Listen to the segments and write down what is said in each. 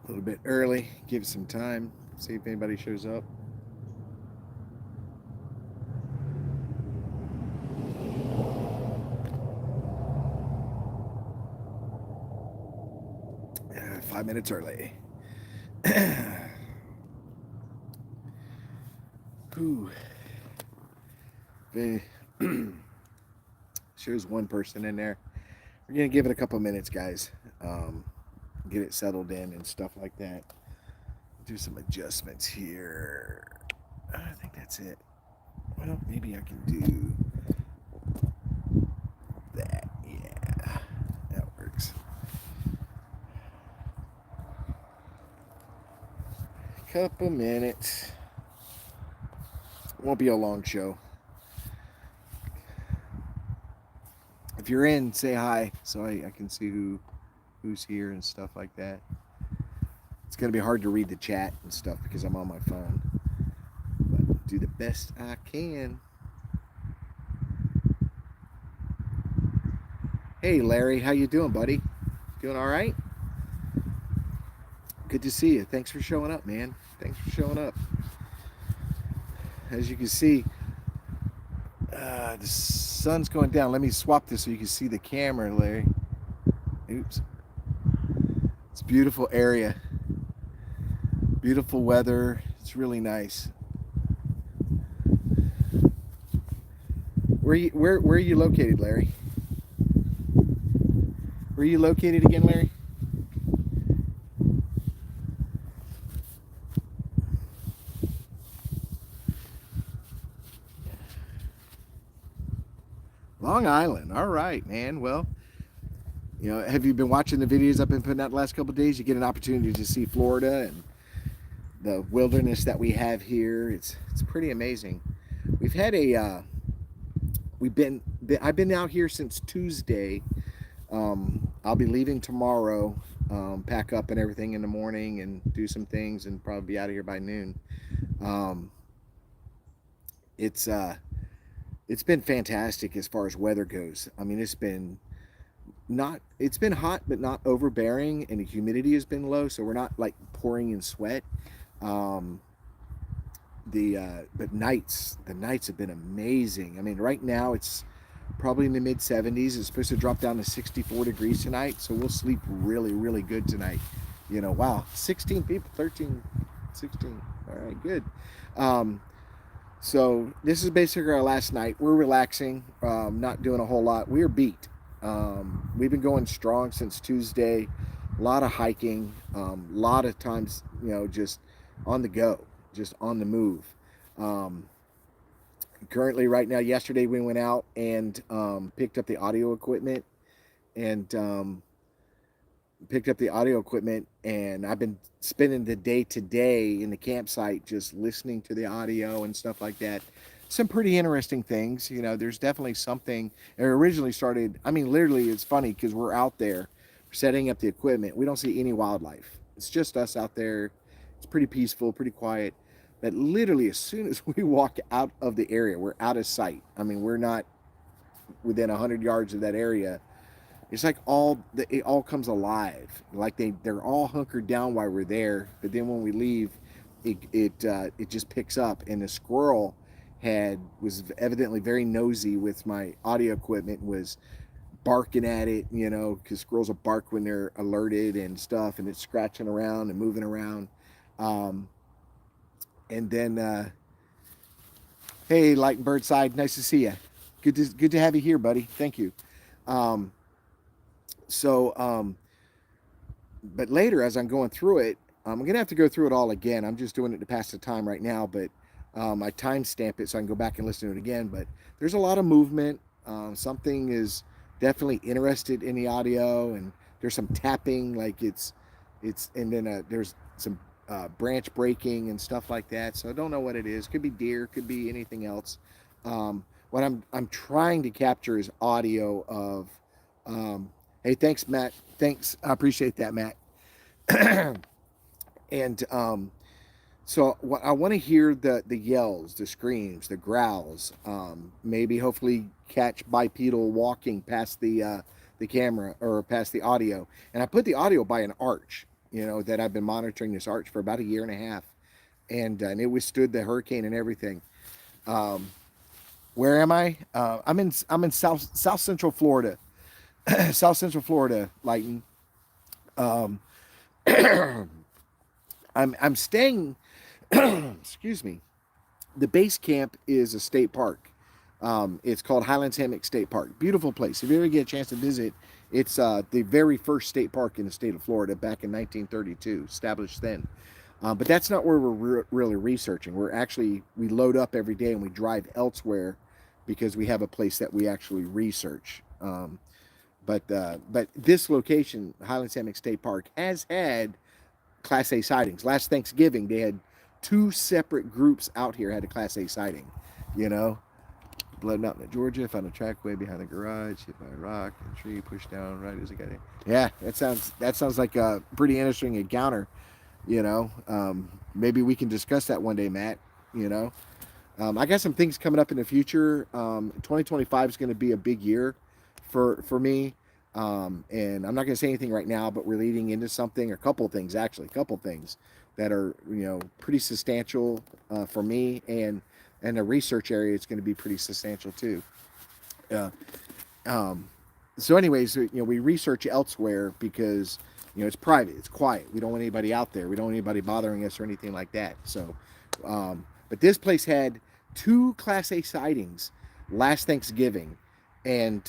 A little bit early, give it some time, see if anybody shows up. 5 minutes early. Whew. Shows one person in there. We're gonna give it a couple minutes, guys. Um, get it settled in and stuff like that. Do some adjustments here. I think that's it. Well, maybe I can do that. Yeah, that works. Couple minutes. Won't be a long show. If you're in, say hi so I can see who's here and stuff like that. It's gonna be hard to read the chat and stuff because I'm on my phone, but do the best I can. Hey Larry, how you doing, buddy? Doing all right? Good to see you. Thanks for showing up, man. Thanks for showing up. As you can see, the sun's going down. Let me swap this so you can see the camera, Larry. Oops. It's a beautiful area. Beautiful weather. It's really nice. Where are you located, Larry? Where are you located again, Larry? Long Island. All right, man. Well, have you been watching the videos I've been putting out the last couple of days? You get an opportunity to see Florida and the wilderness that we have here. It's pretty amazing. We've had I've been out here since Tuesday. I'll be leaving tomorrow. Pack up and everything in the morning and do some things and probably be out of here by noon. Um, it's it's been fantastic as far as weather goes. I mean, it's been hot but not overbearing, and the humidity has been low, so we're not like pouring in sweat. Um, but the nights have been amazing. I mean, right now it's probably in the mid 70s. It's supposed to drop down to 64 degrees tonight, so we'll sleep really good tonight. Wow, 16 people, 13, 16. All right, good. Um, so this is basically our last night. We're relaxing, not doing a whole lot. We're beat. We've been going strong since Tuesday. A lot of hiking. A lot of times, just on the go, just on the move. Um, Currently, right now, yesterday we went out and picked up the audio equipment and I've been spending the day today in the campsite just listening to the audio and stuff like that. Some pretty interesting things. There's definitely something. It originally started, I mean, literally, it's funny because we're out there setting up the equipment. We don't see any wildlife. It's just us out there. It's pretty peaceful, pretty quiet. But literally, as soon as we walk out of the area, we're out of sight. I mean, we're not within 100 yards of that area. It's like it all comes alive. Like they're all hunkered down while we're there. But then when we leave, it just picks up. And the squirrel was evidently very nosy with my audio equipment, was barking at it, because squirrels will bark when they're alerted and stuff, and it's scratching around and moving around. Um, and then, hey, Light and Birdside, nice to see you. Good to have you here, buddy. Thank you. Um, so, but later, as I'm going through it, I'm gonna have to go through it all again. I'm just doing it to pass the time right now, but I timestamp it so I can go back and listen to it again. But there's a lot of movement. Something is definitely interested in the audio, and there's some tapping, like and then there's some branch breaking and stuff like that. So I don't know what it is. Could be deer, could be anything else. What I'm trying to capture is audio of. Hey, thanks, Matt. Thanks, I appreciate that, Matt. And so I want to hear the yells, the screams, the growls. Maybe hopefully catch bipedal walking past the camera or past the audio. And I put the audio by an arch. that I've been monitoring this arch for about a year and a half, and it withstood the hurricane and everything. Um, where am I? I'm in South Central Florida, South Central Florida, Lighten. Um, I'm staying. Excuse me. The base camp is a state park. It's called Highlands Hammock State Park. Beautiful place. If you ever get a chance to visit, it's the very first state park in the state of Florida back in 1932, established then. But that's not where we're really researching. We load up every day and we drive elsewhere because we have a place that we actually research. But this location, Highlands Hammock State Park, has had Class A sightings. Last Thanksgiving, they had two separate groups out here had a Class A sighting. You know, Blood Mountain, Georgia, found a trackway behind the garage, hit by a rock and tree, pushed down right as it got in. Yeah, that sounds like a pretty interesting encounter. Maybe we can discuss that one day, Matt. You know, I got some things coming up in the future. 2025 is going to be a big year for me. And I'm not going to say anything right now, but we're leading into something, or a couple things actually, a couple things that are pretty substantial for me, and the research area is going to be pretty substantial too. Uh, um, so, anyways, we research elsewhere because it's private, it's quiet. We don't want anybody out there. We don't want anybody bothering us or anything like that. So, but this place had two Class A sightings last Thanksgiving, and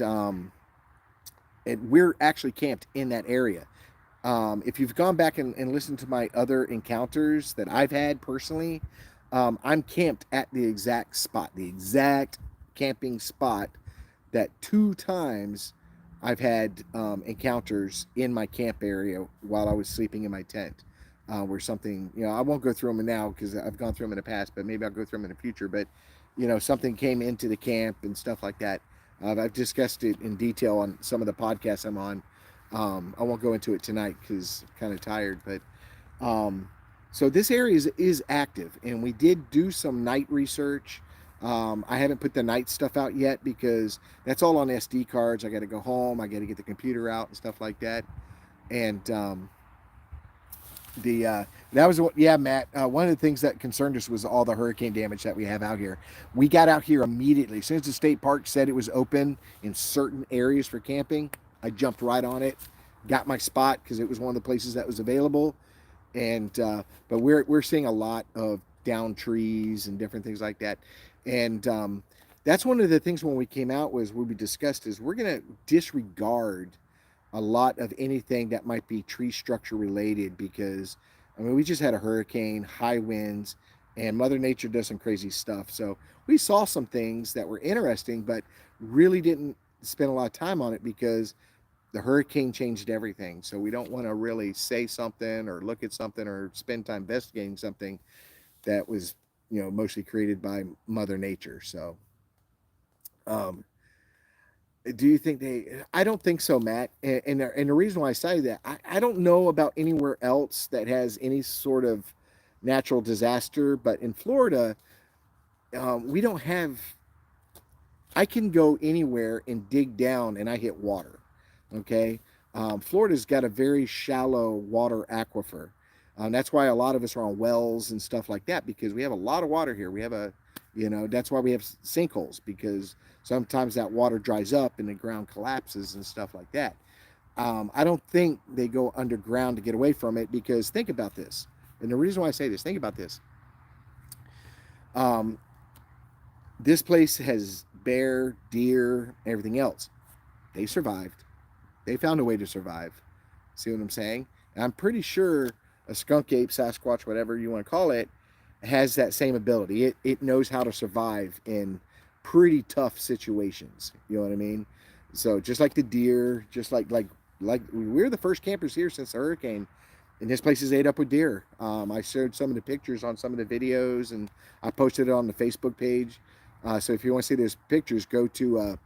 we're actually camped in that area. If you've gone back and listened to my other encounters that I've had personally, I'm camped at the exact spot, the exact camping spot that two times I've had encounters in my camp area while I was sleeping in my tent. Where something, I won't go through them now because I've gone through them in the past, but maybe I'll go through them in the future. But, something came into the camp and stuff like that. I've discussed it in detail on some of the podcasts I'm on. I won't go into it tonight because I'm kind of tired. But so this area is active, and we did do some night research. I haven't put the night stuff out yet because that's all on SD cards. I got to go home. I got to get the computer out and stuff like that. And that was Matt. One of the things that concerned us was all the hurricane damage that we have out here. We got out here immediately. As soon as the state park said it was open in certain areas for camping, I jumped right on it, got my spot because it was one of the places that was available. And but we're seeing a lot of downed trees and different things like that. And that's one of the things when we came out was what we discussed is we're going to disregard a lot of anything that might be tree structure related because we just had a hurricane, high winds, and Mother Nature does some crazy stuff. So we saw some things that were interesting, but really didn't spend a lot of time on it because the hurricane changed everything. So we don't want to really say something or look at something or spend time investigating something that was, mostly created by Mother Nature. So, do you think I don't think so, Matt. And the reason why I say that, I don't know about anywhere else that has any sort of natural disaster, but in Florida, we don't have, I can go anywhere and dig down and I hit water. Okay. Florida's got a very shallow water aquifer. That's why a lot of us are on wells and stuff like that, because we have a lot of water here. We have that's why we have sinkholes, because sometimes that water dries up and the ground collapses and stuff like that. I don't think they go underground to get away from it, because think about this. And the reason why I say this, think about this. This place has bear, deer, everything else. They survived. They found a way to survive. See what I'm saying? And I'm pretty sure a skunk ape, Sasquatch, whatever you want to call it, has that same ability. It knows how to survive in pretty tough situations. You know what I mean? So just like the deer, just like we're the first campers here since the hurricane, and this place is ate up with deer. I showed some of the pictures on some of the videos, and I posted it on the Facebook page. So if you want to see those pictures, go to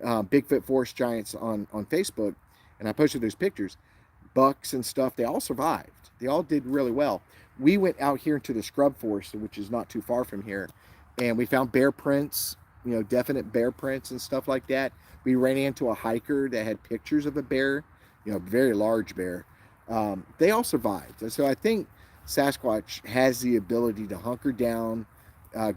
Bigfoot Forest Giants on Facebook, and I posted those pictures. Bucks and stuff, they all survived. They all did really well. We went out here into the scrub forest, which is not too far from here, and we found bear prints, definite bear prints and stuff like that. We ran into a hiker that had pictures of a bear, very large bear. they all survived. So I think Sasquatch has the ability to hunker down,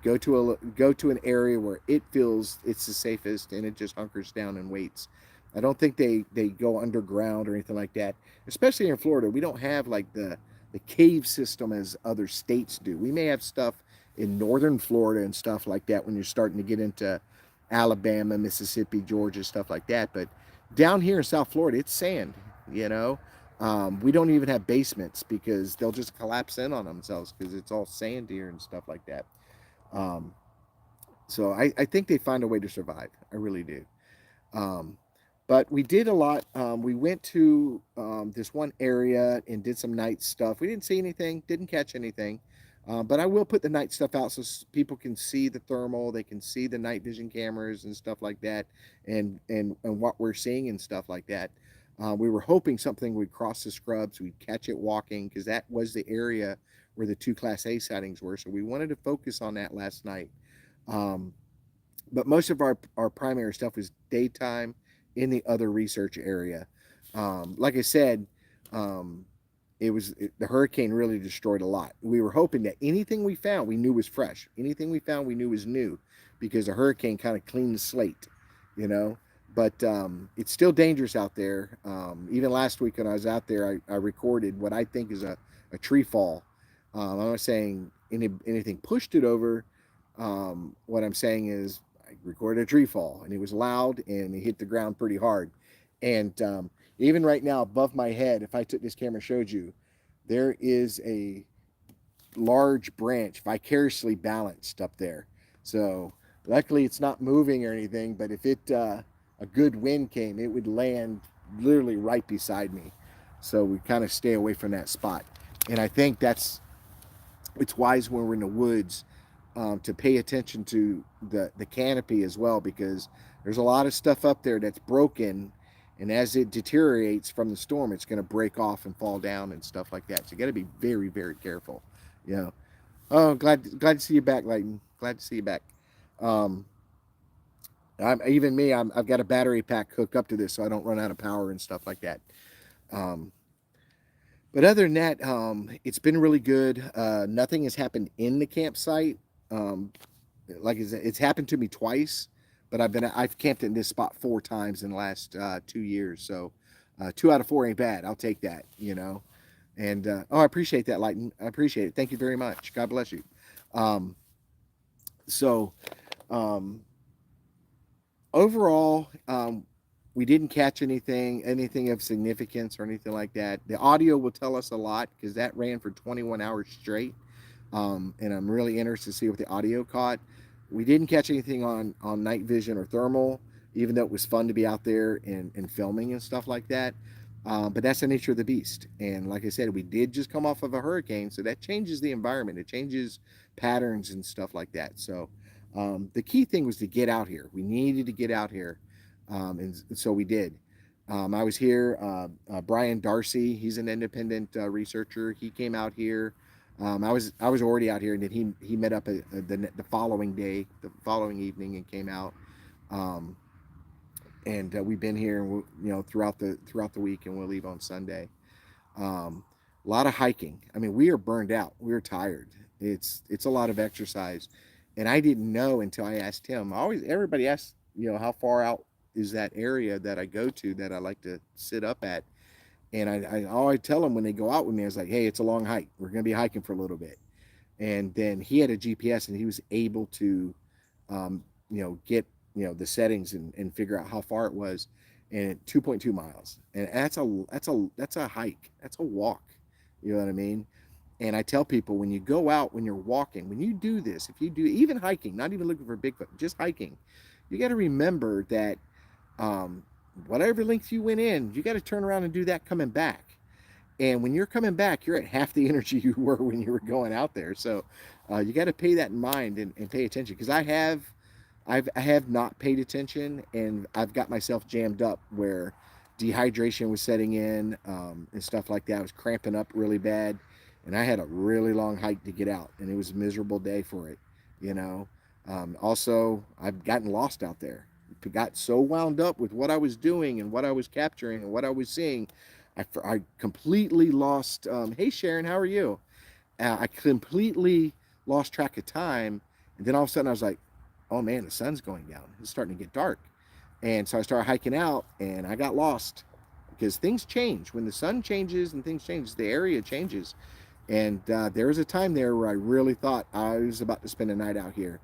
go to an area where it feels it's the safest, and it just hunkers down and waits. I don't think they go underground or anything like that. Especially in Florida, we don't have like the cave system as other states do. We may have stuff in northern Florida and stuff like that when you're starting to get into Alabama, Mississippi, Georgia, stuff like that. But down here in South Florida, it's sand. You know, we don't even have basements because they'll just collapse in on themselves because it's all sand here and stuff like that. Um, so I think they find a way to survive. I really do. Um, but we did a lot. We went to this one area and did some night stuff. We didn't see anything, didn't catch anything. But I will put the night stuff out so people can see the thermal, they can see the night vision cameras and stuff like that, and what we're seeing and stuff like that. We were hoping something would cross the scrubs, we'd catch it walking because that was the area where the two Class A sightings were. So we wanted to focus on that last night. Um, but most of our primary stuff was daytime in the other research area. Like I said, um, the hurricane really destroyed a lot. We were hoping that anything we found we knew was fresh. Anything we found we knew was new, because the hurricane kind of cleaned the slate, you know. But it's still dangerous out there. Even last week when I was out there, I recorded what I think is a tree fall. I'm not saying anything pushed it over. What I'm saying is I recorded a tree fall, and it was loud and it hit the ground pretty hard. And even right now, above my head, if I took this camera and showed you, there is a large branch vicariously balanced up there. So luckily, it's not moving or anything. But if a good wind came, it would land literally right beside me. So we kind of stay away from that spot. And I think it's wise when we're in the woods to pay attention to the canopy as well, because there's a lot of stuff up there that's broken, and as it deteriorates from the storm, it's going to break off and fall down and stuff like that. So you got to be very, very careful. You know. Oh, glad to see you back, Leighton. Glad to see you back. Um, even me. I've got a battery pack hooked up to this, so I don't run out of power and stuff like that. Um, but other than that, it's been really good. Nothing has happened in the campsite. Um, like it's happened to me twice, but I've camped in this spot 4 times in the last 2 years. So 2 out of 4 ain't bad. I'll take that. You know. And I appreciate that, Lighten. I appreciate it. Thank you very much. God bless you. Um, so um, overall, we didn't catch anything of significance or anything like that. The audio will tell us a lot because that ran for 21 hours straight. And I'm really interested to see what the audio caught. We didn't catch anything on night vision or thermal, even though it was fun to be out there and filming and stuff like that. But that's the nature of the beast. And like I said, we did just come off of a hurricane, so that changes the environment. It changes patterns and stuff like that. So the key thing was to get out here. We needed to get out here, and so we did. I was here. Brian Darcy, he's an independent researcher. He came out here. I was already out here, and then he met up the following day, the following evening, and came out. Um, and we've been here, throughout the week, and we'll leave on Sunday. A lot of hiking. I mean, we are burned out. We're tired. It's a lot of exercise, and I didn't know until I asked him. Everybody asks, how far out is that area that I go to that I like to sit up at, and I always tell them when they go out with me, I was like, hey, it's a long hike. We're gonna be hiking for a little bit. And then he had a GPS, and he was able to, get the settings and figure out how far it was, and 2.2 miles, and that's a hike, that's a walk, you know what I mean. And I tell people, when you go out, when you're walking, when you do this, if you do even hiking, not even looking for Bigfoot, just hiking, you got to remember that um, whatever length you went in, you got to turn around and do that coming back. And when you're coming back, you're at half the energy you were when you were going out there. So you got to pay that in mind and pay attention, because I have not paid attention, and I've got myself jammed up where dehydration was setting in, and stuff like that. I was cramping up really bad, and I had a really long hike to get out, and it was a miserable day for it, you know. Also, I've gotten lost out there. Got so wound up with what I was doing and what I was capturing and what I was seeing. I completely lost. Hey Sharon, how are you? I completely lost track of time, and then all of a sudden I was like, "Oh man, the sun's going down. It's starting to get dark." And so I started hiking out, and I got lost because things change when the sun changes and things change. The area changes, and there was a time there where I really thought I was about to spend a night out here,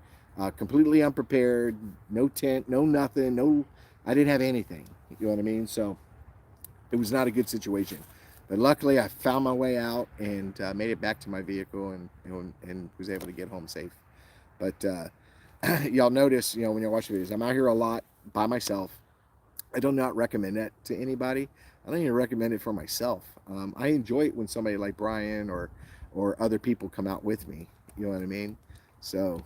completely unprepared, no tent, no nothing, no. I didn't have anything. You know what I mean? So it was not a good situation. But luckily, I found my way out and made it back to my vehicle and was able to get home safe. But y'all notice, when you're watching videos, I'm out here a lot by myself. I do not recommend that to anybody. I don't even recommend it for myself. I enjoy it when somebody like Brian or other people come out with me. You know what I mean? So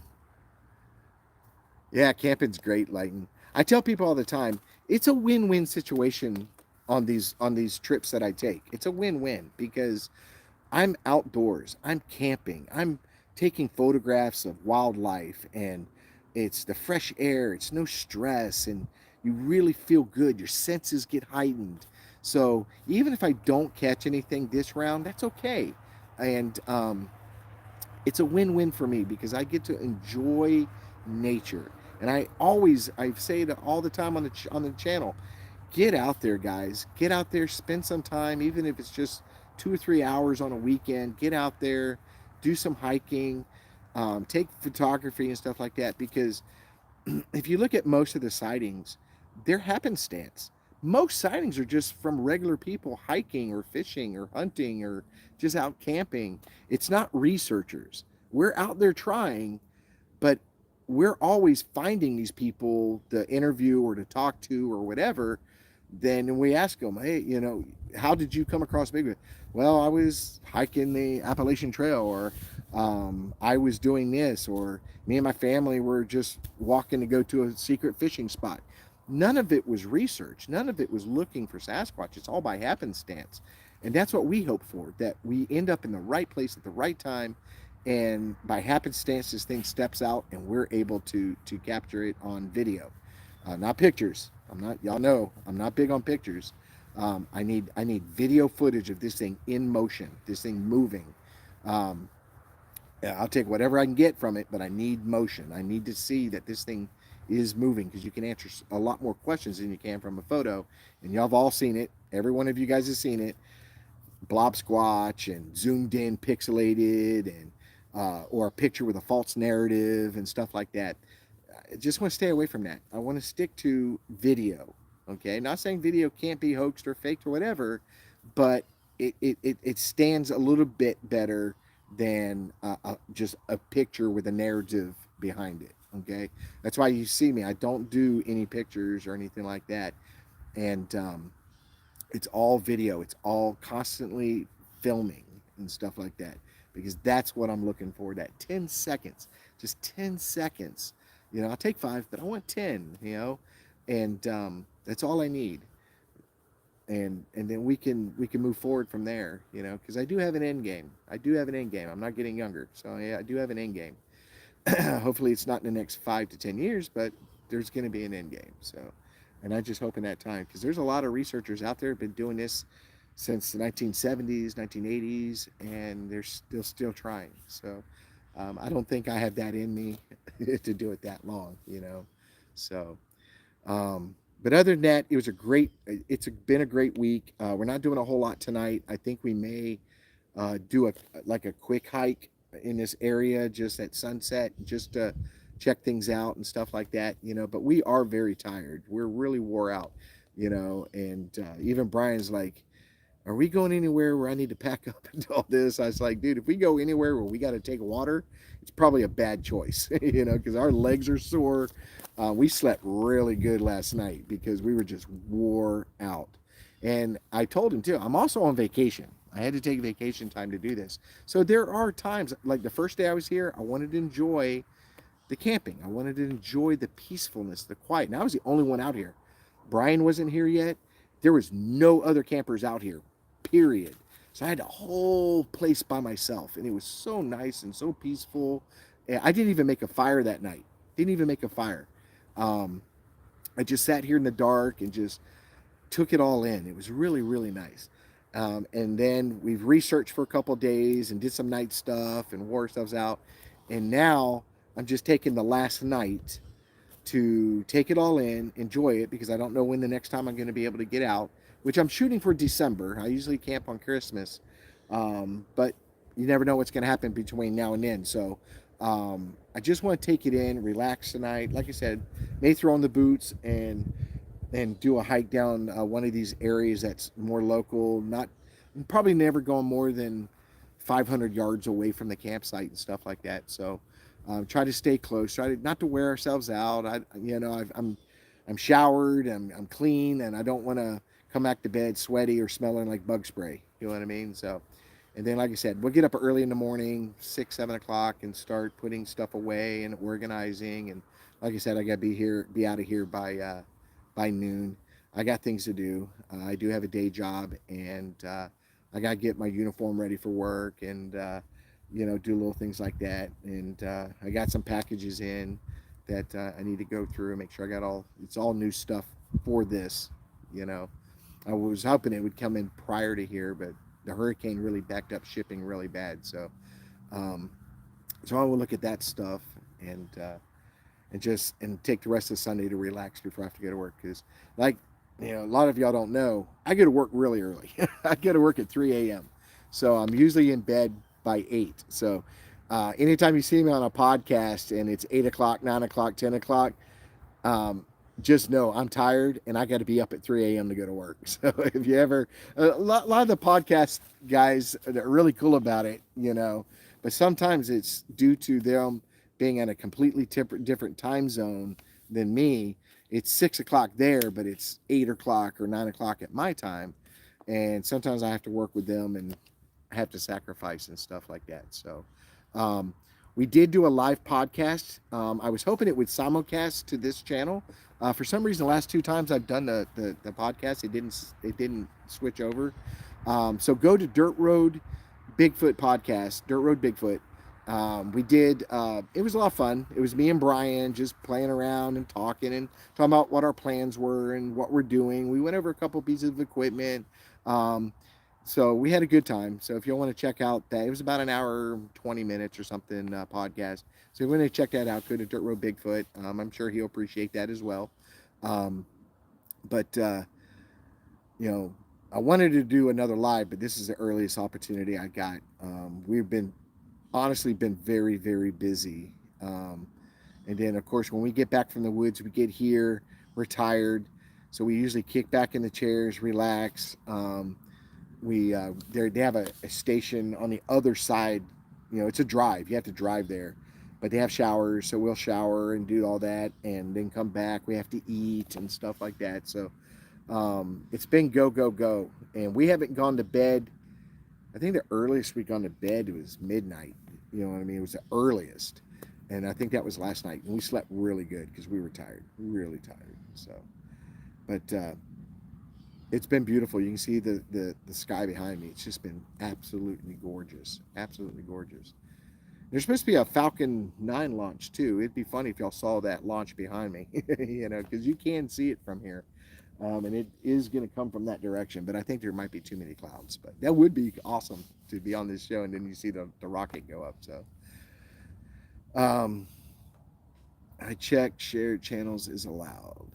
yeah, camping's great. Like I tell people all the time, it's a win-win situation on these trips that I take. It's a win-win because I'm outdoors. I'm camping. I'm taking photographs of wildlife, and it's the fresh air. It's no stress, and you really feel good. Your senses get heightened. So even if I don't catch anything this round, that's okay. And it's a win-win for me because I get to enjoy nature. And I say it all the time on the channel. Get out there, guys. Get out there, spend some time, even if it's just 2 or 3 hours on a weekend. Get out there, do some hiking, take photography and stuff like that. Because if you look at most of the sightings, they're happenstance. Most sightings are just from regular people hiking or fishing or hunting or just out camping. It's not researchers. We're out there trying, but we're always finding these people to interview or to talk to or whatever. Then we ask them, hey, how did you come across Bigfoot? Well, I was hiking the Appalachian Trail, or I was doing this, or me and my family were just walking to go to a secret fishing spot. None of it was research. None of it was looking for Sasquatch. It's all by happenstance. And that's what we hope for, that we end up in the right place at the right time, and by happenstance this thing steps out and we're able to capture it on video, not pictures. I'm not, y'all know I'm not big on pictures. I need video footage of this thing in motion, this thing moving. um, yeah, I'll take whatever I can get from it, but I need motion. I need to see that this thing is moving, because you can answer a lot more questions than you can from a photo. And y'all have all seen it. Every one of you guys has seen it. Blob squatch and zoomed in, pixelated, and or a picture with a false narrative and stuff like that. I just want to stay away from that. I want to stick to video. Okay, not saying video can't be hoaxed or faked or whatever, but it stands a little bit better than just a picture with a narrative behind it. Okay, that's why you see me. I don't do any pictures or anything like that, and it's all video. It's all constantly filming and stuff like that, because that's what I'm looking for. That 10 seconds, just 10 seconds. I'll take 5, but I want 10. And that's all I need. And then we can move forward from there. Because I do have an end game. I do have an end game. I'm not getting younger, so yeah, I do have an end game. Hopefully, it's not in the next 5 to 10 years, but there's going to be an end game. So, and I just hope in that time, because there's a lot of researchers out there who've been doing this since the 1970s, 1980s, and they're still trying. So, I don't think I have that in me to do it that long. So, but other than that, it's been a great week. We're not doing a whole lot tonight. I think we may do a quick hike in this area just at sunset, just to check things out and stuff like that. But we are very tired. We're really wore out. And even Brian's like, are we going anywhere where I need to pack up and all this? I was like, dude, if we go anywhere where we got to take water, it's probably a bad choice, because our legs are sore. We slept really good last night because we were just wore out. And I told him too, I'm also on vacation. I had to take vacation time to do this. So there are times, like the first day I was here, I wanted to enjoy the camping. I wanted to enjoy the peacefulness, the quiet. And I was the only one out here. Brian wasn't here yet. There was no other campers out here, period. So I had the whole place by myself, and it was so nice and so peaceful. And I didn't even make a fire that night. Didn't even make a fire. Um, I just sat here in the dark and just took it all in. It was really, really nice. And then we've researched for a couple days and did some night stuff and wore ourselves out. And now I'm just taking the last night to take it all in, enjoy it, because I don't know when the next time I'm going to be able to get out, which I'm shooting for December. I usually camp on Christmas, but you never know what's going to happen between now and then. So I just want to take it in, relax tonight. Like I said, may throw on the boots and do a hike down one of these areas that's more local. Not probably never going more than 500 yards away from the campsite and stuff like that. So try to stay close. Try to not to wear ourselves out. I'm showered. I'm clean, and I don't want to come back to bed sweaty or smelling like bug spray. You know what I mean? So, and then like I said, we'll get up early in the morning, 6, 7 o'clock, and start putting stuff away and organizing. And like I said, I gotta be out of here by noon. I got things to do. I do have a day job, and I got to get my uniform ready for work and, do little things like that. And I got some packages in that I need to go through and make sure I got it's all new stuff for this. You know, I was hoping it would come in prior to here, but the hurricane really backed up shipping really bad. Um, so I will look at that stuff and, and take the rest of Sunday to relax before I have to go to work. Because, like, a lot of y'all don't know, I go to work really early. I go to work at 3 a.m. So I'm usually in bed by 8. So anytime you see me on a podcast and it's 8 o'clock, 9 o'clock, 10 o'clock, um, just know I'm tired and I got to be up at 3 a.m. to go to work. So if you ever, a lot of the podcast guys are really cool about it, but sometimes it's due to them being in a completely different time zone than me. It's 6 o'clock there, but it's 8 o'clock or 9 o'clock at my time. And sometimes I have to work with them and I have to sacrifice and stuff like that. So um, we did do a live podcast. I was hoping it would simulcast to this channel. For some reason, the last 2 times I've done the podcast, it didn't switch over. So go to Dirt Road Bigfoot podcast, Dirt Road Bigfoot. We did, it was a lot of fun. It was me and Brian just playing around and talking about what our plans were and what we're doing. We went over a couple pieces of equipment. So we had a good time. So if you want to check out that, it was about an hour, 20 minutes or something, podcast. So if you want to check that out, go to Dirt Road Bigfoot. I'm sure he'll appreciate that as well. But I wanted to do another live, but this is the earliest opportunity I got. We've been honestly been very, very busy. And then, of course, when we get back from the woods, we get here, we're tired. So we usually kick back in the chairs, relax. They have a station on the other side. It's a drive. You have to drive there. But they have showers, so we'll shower and do all that and then come back. We have to eat and stuff like that. So it's been go, go, go. And we haven't gone to bed. I think the earliest we gone to bed was midnight. You know what I mean? It was the earliest. And I think that was last night. And we slept really good because we were tired, really tired. So, but it's been beautiful. You can see the sky behind me. It's just been absolutely gorgeous. Absolutely gorgeous. There's supposed to be a Falcon 9 launch too. It'd be funny if y'all saw that launch behind me, because you can see it from here. And it is going to come from that direction, but I think there might be too many clouds. But that would be awesome to be on this show, and then you see the rocket go up. So, I checked shared channels is allowed.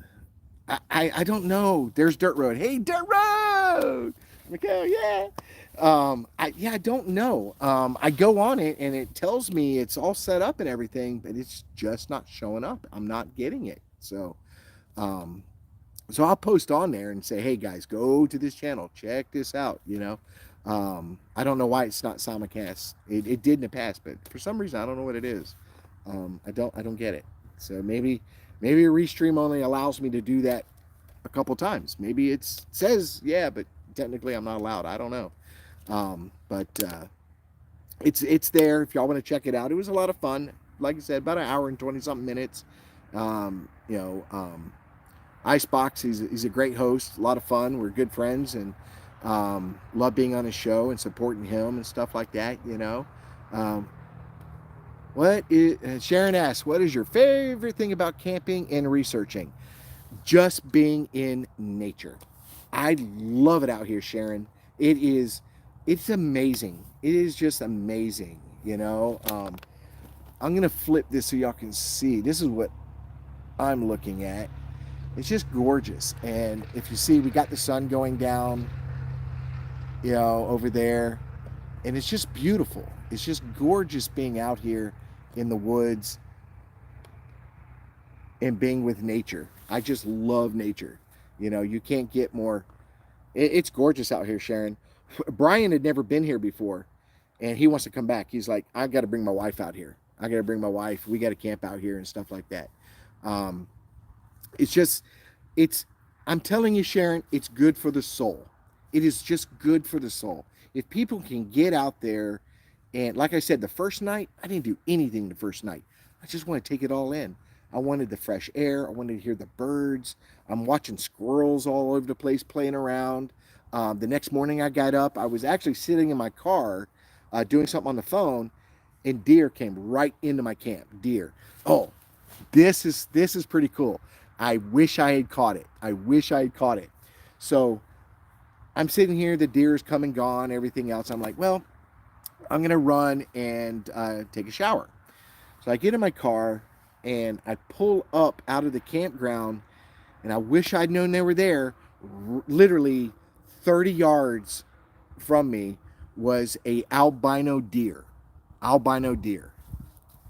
I don't know. There's Dirt Road. Hey, Dirt Road. Okay, yeah. I don't know. I go on it and it tells me it's all set up and everything, but it's just not showing up. I'm not getting it. So I'll post on there and say, hey guys, go to this channel, check this out. I don't know why it's not simulcast. It did in the past, but for some reason I don't know what it is. I don't get it. So maybe a restream only allows me to do that a couple times. Maybe it says yeah, but technically I'm not allowed. I don't know. But it's there if y'all want to check it out. It was a lot of fun. Like I said, about an hour and 20 something minutes. Icebox, he's a great host, a lot of fun. We're good friends and love being on his show and supporting him and stuff like that. Sharon asks, what is your favorite thing about camping and researching? Just being in nature. I love it out here, Sharon. It is, it's amazing. It is just amazing, you know. I'm gonna flip this so y'all can see. This is what I'm looking at. It's just gorgeous. And if you see, we got the sun going down, you know, over there, and it's just beautiful. It's just gorgeous being out here in the woods and being with nature. I just love nature. You know, you can't get more. It's gorgeous out here, Sharon. Brian had never been here before, and he wants to come back. He's like, I got to bring my wife out here. I got to bring my wife. We got to camp out here and stuff like that. Um, it's just, it's, I'm telling you, Sharon, it's good for the soul. It is just good for the soul. If people can get out there, and like I said, the first night, I didn't do anything the first night. I just want to take it all in. I wanted the fresh air. I wanted to hear the birds. I'm watching squirrels all over the place playing around. The next morning I got up. I was actually sitting in my car doing something on the phone, and deer came right into my camp. Deer. Oh, this is pretty cool. I wish I had caught it. I wish I had caught it. So I'm sitting here. The deer is come and gone. Everything else. I'm like, well, I'm gonna run and take a shower. So I get in my car and I pull up out of the campground, and I wish I'd known they were there. Literally 30 yards from me was a albino deer. Albino deer.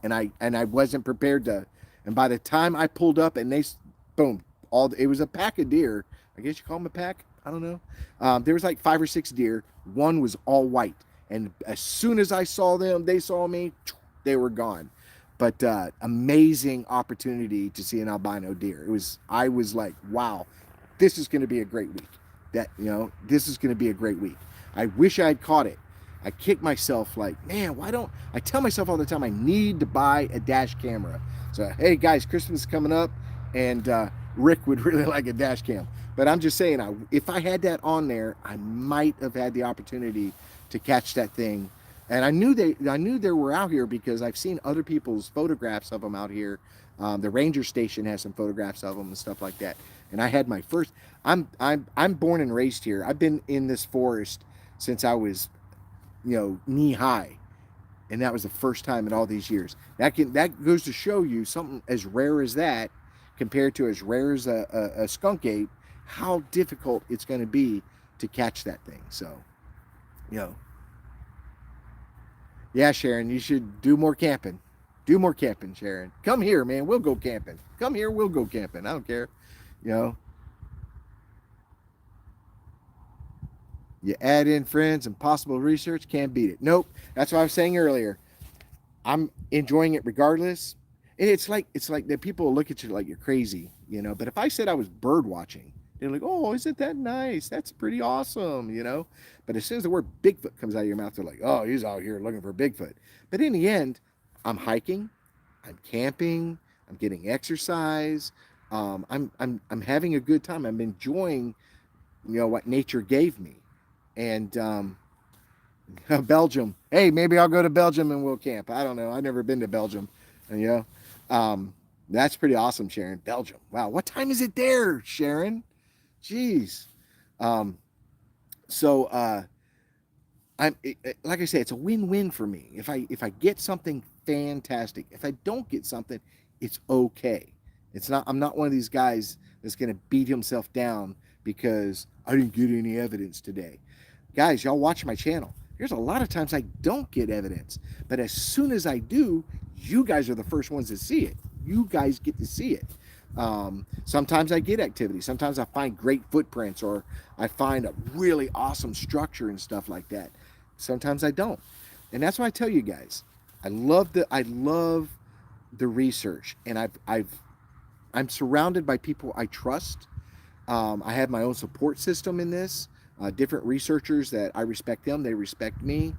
And I wasn't prepared to. And by the time I pulled up and they, boom, it was a pack of deer. I guess you call them a pack. I don't know. There was like 5 or 6 deer. One was all white. And as soon as I saw them, they saw me, they were gone. But amazing opportunity to see an albino deer. I was like, wow, this is going to be a great week. This is going to be a great week. I wish I had caught it. I kick myself like, man, why don't I tell myself all the time I need to buy a dash camera. So, hey guys, Christmas is coming up, and Rick would really like a dash cam. But I'm just saying, if I had that on there, I might have had the opportunity to catch that thing. And I knew they were out here because I've seen other people's photographs of them out here. The ranger station has some photographs of them and stuff like that. And I had my first. I'm born and raised here. I've been in this forest since I was, knee high, and that was the first time in all these years. That goes to show you something as rare as that, compared to as rare as a skunk ape, how difficult it's going to be to catch that thing. So, yeah, Sharon, you should do more camping. Do more camping, Sharon. Come here, man. We'll go camping. Come here, we'll go camping. I don't care. You add in friends and possible research, can't beat it. Nope. That's what I was saying earlier. I'm enjoying it regardless. And it's like that people look at you like you're crazy, But if I said I was bird watching, they're like, oh, isn't that nice? That's pretty awesome, But as soon as the word Bigfoot comes out of your mouth, they're like, oh, he's out here looking for Bigfoot. But in the end, I'm hiking, I'm camping, I'm getting exercise, I'm having a good time. I'm enjoying, what nature gave me. And Belgium. Hey, maybe I'll go to Belgium and we'll camp. I don't know. I've never been to Belgium. And, that's pretty awesome, Sharon. Belgium. Wow. What time is it there, Sharon? Jeez. So like I say, it's a win-win for me. If I get something, fantastic. If I don't get something, it's okay. I'm not one of these guys that's going to beat himself down because I didn't get any evidence today. Guys, y'all watch my channel. There's a lot of times I don't get evidence, but as soon as I do, you guys are the first ones to see it. You guys get to see it. Sometimes I get activity. Sometimes I find great footprints, or I find a really awesome structure and stuff like that. Sometimes I don't. And that's why I tell you guys, I love the research, and I'm surrounded by people I trust. I have my own support system in this. Different researchers that I respect them, they respect me.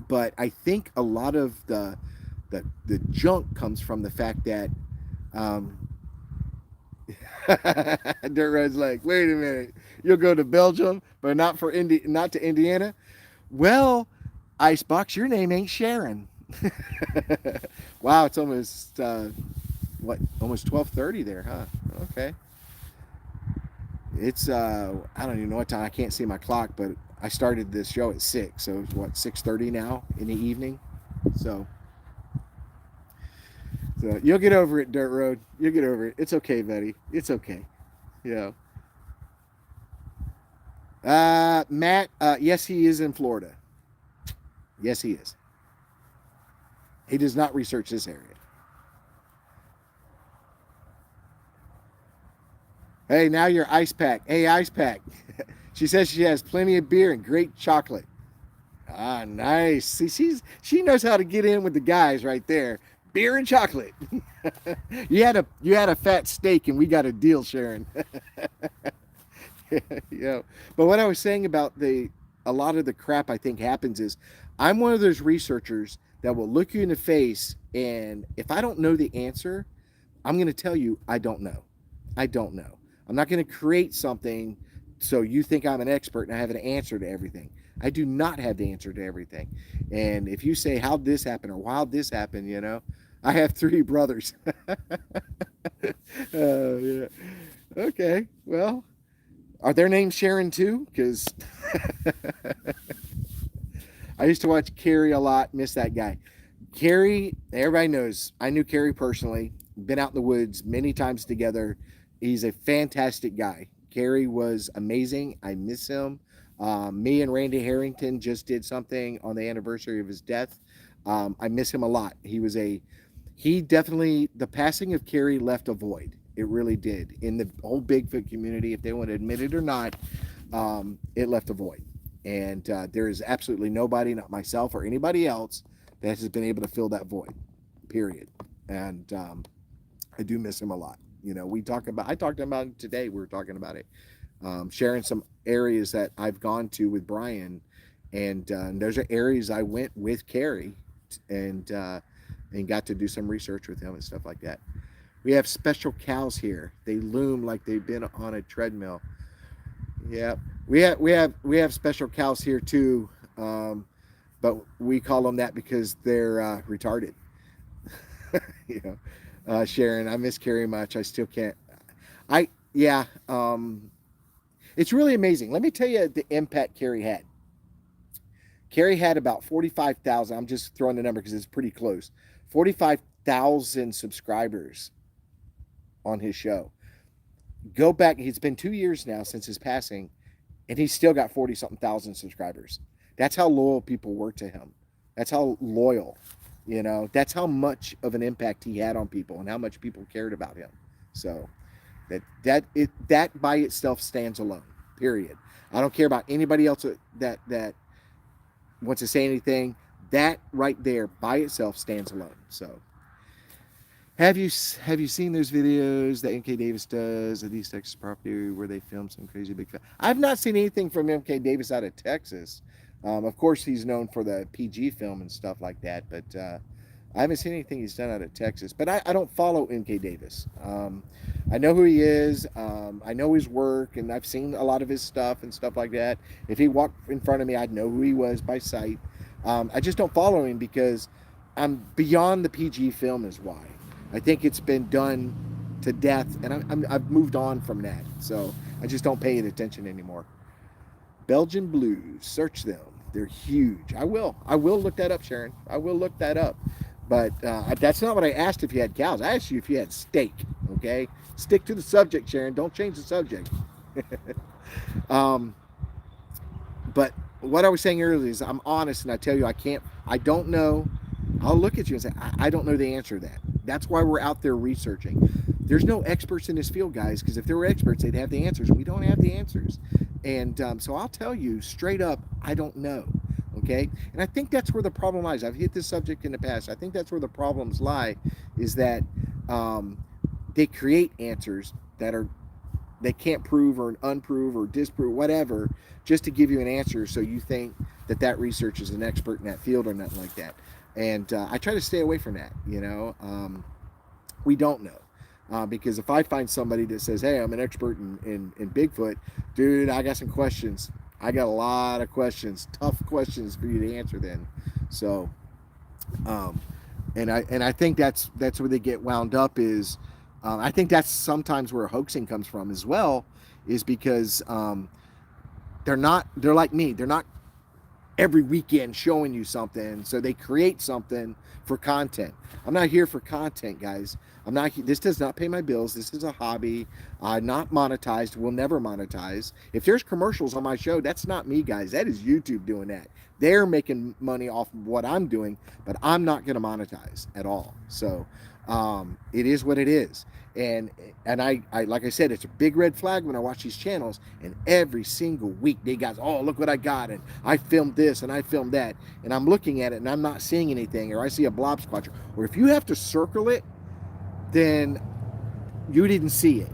But I think a lot of the junk comes from the fact that Dirt Red's like, wait a minute, you'll go to Belgium, but not to Indiana. Well, Icebox, your name ain't Sharon. Wow, it's almost almost 12:30 there, huh? Okay. It's I don't even know what time. I can't see my clock, but I started this show at 6, so it's what, 6:30 now in the evening. So, so you'll get over it, Dirt Road. You'll get over it. It's okay, buddy. It's okay. Yeah. Matt, yes, he is in Florida. Yes, he is. He does not research this area. Hey, now you're Ice Pack. Hey, Ice Pack. She says she has plenty of beer and great chocolate. Ah, nice. See, she knows how to get in with the guys right there. Beer and chocolate. You had a fat steak and we got a deal, Sharon. Yeah. But what I was saying about a lot of the crap I think happens is I'm one of those researchers that will look you in the face, and if I don't know the answer, I'm going to tell you I don't know. I don't know. I'm not going to create something so you think I'm an expert and I have an answer to everything. I do not have the answer to everything. And if you say how'd this happen or how'd this happen, I have 3 brothers. Yeah. Okay. Well, are their names Sharon too? Because I used to watch Carrie a lot. Miss that guy. Carrie, everybody knows. I knew Carrie personally. Been out in the woods many times together. He's a fantastic guy. Carrie was amazing. I miss him. Me and Randy Harrington just did something on the anniversary of his death. I miss him a lot. He definitely, the passing of Carrie left a void. It really did. In the whole Bigfoot community, if they want to admit it or not, it left a void. And there is absolutely nobody, not myself or anybody else, that has been able to fill that void, period. And I do miss him a lot. I talked about it today. We were talking about it, sharing some areas that I've gone to with Brian, and those are areas I went with Carrie, and got to do some research with him and stuff like that. We have special cows here. They loom like they've been on a treadmill. Yeah, we have special cows here too, but we call them that because they're retarded. you Sharon, I miss Carrie much. I still can't. I Yeah. It's really amazing. Let me tell you the impact Carrie had. Carrie had about 45,000. I'm just throwing the number because it's pretty close. 45,000 subscribers on his show. Go back. It's been 2 years now since his passing, and he's still got 40 something thousand subscribers. That's how loyal people were to him. That's how loyal. That's how much of an impact he had on people and how much people cared about him. So that by itself stands alone. Period. I don't care about anybody else that wants to say anything. That right there by itself stands alone. So have you seen those videos that MK Davis does of East Texas property where they film some crazy big? I've not seen anything from MK Davis out of Texas. Of course, he's known for the PG film and stuff like that, but I haven't seen anything he's done out of Texas. But I don't follow MK Davis. I know who he is. I know his work, and I've seen a lot of his stuff and stuff like that. If he walked in front of me, I'd know who he was by sight. I just don't follow him because I'm beyond the PG film is why. I think it's been done to death, and I've moved on from that. So I just don't pay it attention anymore. Belgian blues, search them. They're huge. I will look that up, Sharon. I will look that up. But that's not what I asked if you had cows. I asked you if you had steak, okay? Stick to the subject, Sharon. Don't change the subject. But what I was saying earlier is I'm honest, and I tell you I don't know. I'll look at you and say, I don't know the answer to that. That's why we're out there researching. There's no experts in this field, guys, because if there were experts, they'd have the answers, and we don't have the answers. And so I'll tell you straight up, I don't know. Okay? And I think that's where the problem lies. I've hit this subject in the past. I think that's where the problems lie, is that they create answers that they can't prove or unprove or disprove, whatever, just to give you an answer so you think that research is an expert in that field or nothing like that. And I try to stay away from that, We don't know. Because if I find somebody that says, hey, I'm an expert in Bigfoot, dude, I got some questions. I got a lot of questions, tough questions for you to answer then. So, and I think that's where they get wound up is, I think that's sometimes where hoaxing comes from as well, is because they're like me. They're not every weekend showing you something, so they create something for content. I'm not here for content, guys. I'm not. This does not pay my bills. This is a hobby. Not monetized. Will never monetize. If there's commercials on my show, that's not me, guys. That is YouTube doing that. They're making money off of what I'm doing, but I'm not going to monetize at all. So it is what it is. And I like I said, it's a big red flag when I watch these channels, and every single week they guys, oh, look what I got, and I filmed this and I filmed that, and I'm looking at it and I'm not seeing anything, or I see a blob squatcher, or if you have to circle it, then you didn't see it.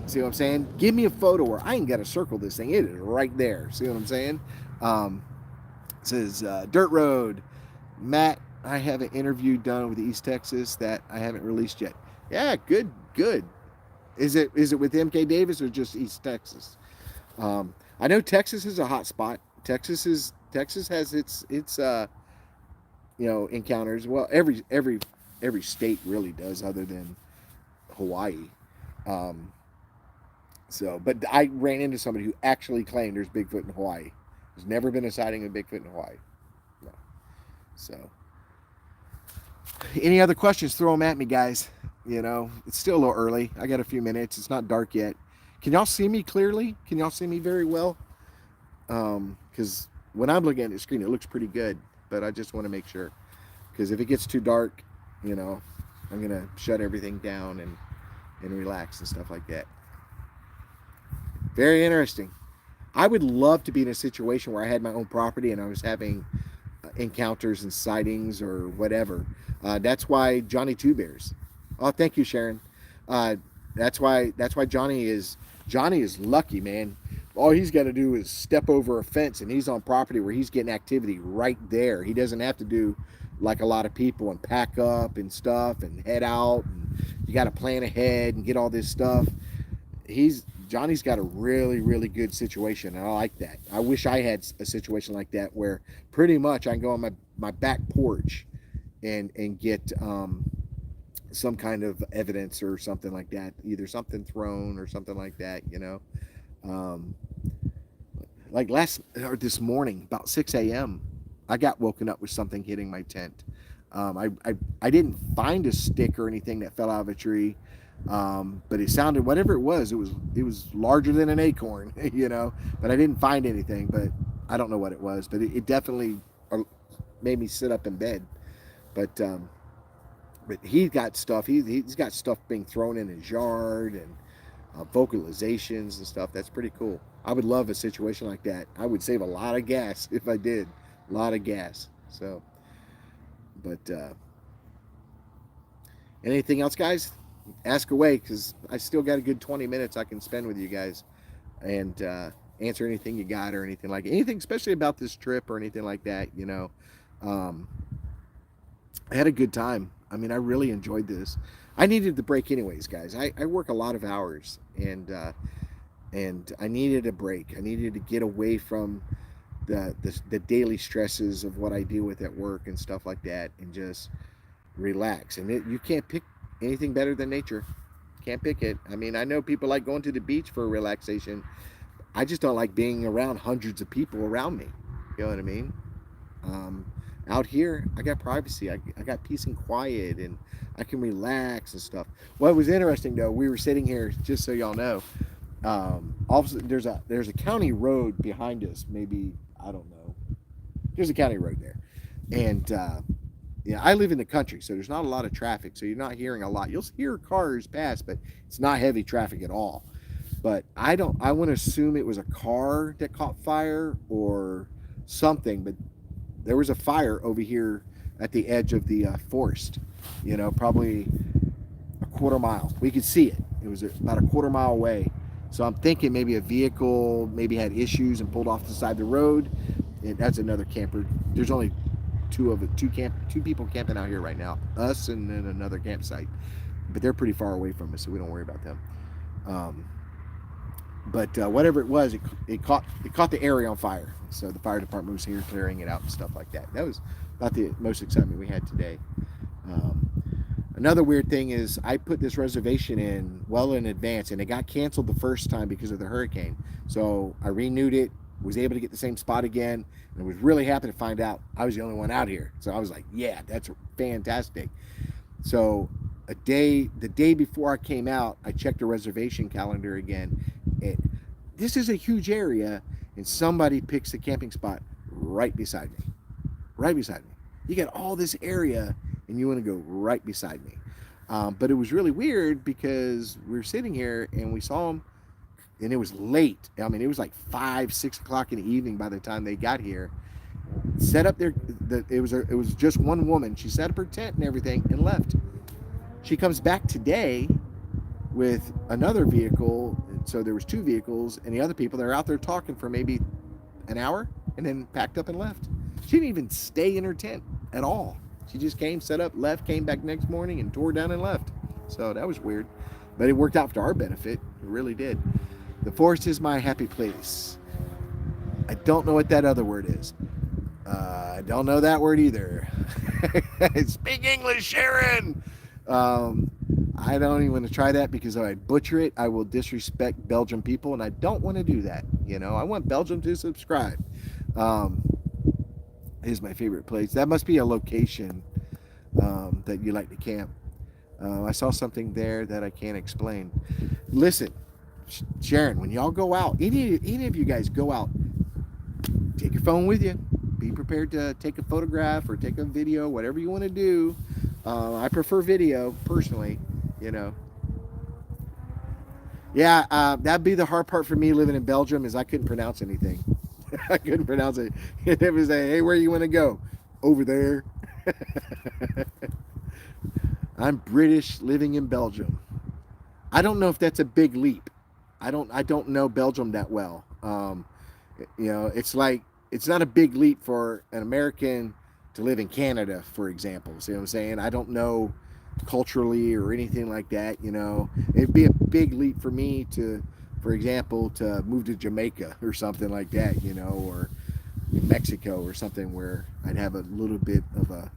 See what I'm saying? Give me a photo where I ain't got to circle this thing. It is right there. See what I'm saying? It says Dirt Road. Matt, I have an interview done with East Texas that I haven't released yet. Yeah, good, good. Is it with MK Davis or just East Texas? I know Texas is a hot spot. Texas has its encounters. Well, every state really does, other than Hawaii. But I ran into somebody who actually claimed there's Bigfoot in Hawaii. There's never been a sighting of Bigfoot in Hawaii. No. So, any other questions? Throw them at me, guys. It's still a little early. I got a few minutes. It's not dark yet. Can y'all see me clearly? Can y'all see me very well? Because when I'm looking at the screen, it looks pretty good. But I just want to make sure. Because if it gets too dark, I'm going to shut everything down and relax and stuff like that. Very interesting. I would love to be in a situation where I had my own property and I was having encounters and sightings or whatever. That's why Johnny Two Bears. Oh, thank you, Sharon. That's why Johnny is lucky, man. All he's got to do is step over a fence and he's on property where he's getting activity right there. He doesn't have to do like a lot of people and pack up and stuff and head out, and you got to plan ahead and get all this stuff. Johnny's got a really, really good situation, and I like that. I wish I had a situation like that where pretty much I can go on my back porch and get some kind of evidence or something like that, either something thrown or something like that, like this morning about 6 a.m. I got woken up with something hitting my tent. I didn't find a stick or anything that fell out of a tree, but it sounded, whatever it was larger than an acorn, but I didn't find anything. But I don't know what it was, but it definitely made me sit up in bed. But he got stuff. He's got stuff being thrown in his yard and vocalizations and stuff. That's pretty cool. I would love a situation like that. I would save a lot of gas if I did. A lot of gas. So, but anything else, guys? Ask away, because I still got a good 20 minutes I can spend with you guys and answer anything you got or anything like anything, especially about this trip or anything like that. I had a good time. I mean, I really enjoyed this. I needed the break anyways, guys. I work a lot of hours, and I needed a break. I needed to get away from the daily stresses of what I deal with at work and stuff like that, and just relax. And you can't pick anything better than nature. Can't pick it. I mean, I know people like going to the beach for relaxation. I just don't like being around hundreds of people around me. You know what I mean? Out here, I got privacy. I got peace and quiet, and I can relax and stuff. What was interesting, though, we were sitting here, just so y'all know, all of a sudden, there's a county road behind us. Maybe, I don't know. There's a county road there. And I live in the country, so there's not a lot of traffic, so you're not hearing a lot. You'll hear cars pass, but it's not heavy traffic at all. But I want to assume it was a car that caught fire or something, but there was a fire over here at the edge of the forest, probably a quarter mile. We could see it. It was about a quarter mile away. So I'm thinking maybe a vehicle maybe had issues and pulled off the side of the road. And that's another camper. There's only two people camping out here right now, us and then another campsite, but they're pretty far away from us, so we don't worry about them. But whatever it was, it caught the area on fire. So the fire department was here clearing it out and stuff like that. That was about the most excitement we had today. Another weird thing is I put this reservation in well in advance, and it got canceled the first time because of the hurricane. So I renewed it, was able to get the same spot again, and was really happy to find out I was the only one out here. So I was like, yeah, that's fantastic. So the day before I came out, I checked the reservation calendar again. This is a huge area, and somebody picks a camping spot right beside me. Right beside me. You got all this area, and you want to go right beside me. But it was really weird because we were sitting here and we saw them, and it was late. I mean, it was like 5, 6 o'clock in the evening by the time they got here. Set up their, it was just one woman. She set up her tent and everything and left. She comes back today with another vehicle. So there was two vehicles, and the other people, they're out there talking for maybe an hour and then packed up and left. She didn't even stay in her tent at all. She just came, set up, left, came back next morning and tore down and left. So that was weird. But it worked out to our benefit. It really did. The forest is my happy place. I don't know what that other word is. I don't know that word either. Speak English, Sharon. I don't even want to try that because if I butcher it, I will disrespect Belgian people, and I don't want to do that. You know, I want Belgium to subscribe. Is my favorite place. That must be a location that you like to camp. I saw something there that I can't explain. Listen, Sharon, when y'all go out, any of you guys go out, take your phone with you. Be prepared to take a photograph or take a video, whatever you want to do. I prefer video personally, you know. Yeah, that'd be the hard part for me living in Belgium is I couldn't pronounce anything. I couldn't pronounce it. It was like, hey, where you want to go? Over there. I'm British living in Belgium. I don't know if that's a big leap. I don't know Belgium that well. You know, it's like it's not a big leap for an American to live in Canada, for example. See what I'm saying? I don't know culturally or anything like that. You know, it'd be a big leap for me to, for example, to move to Jamaica or something like that. You know, or Mexico or something where I'd have a little bit of a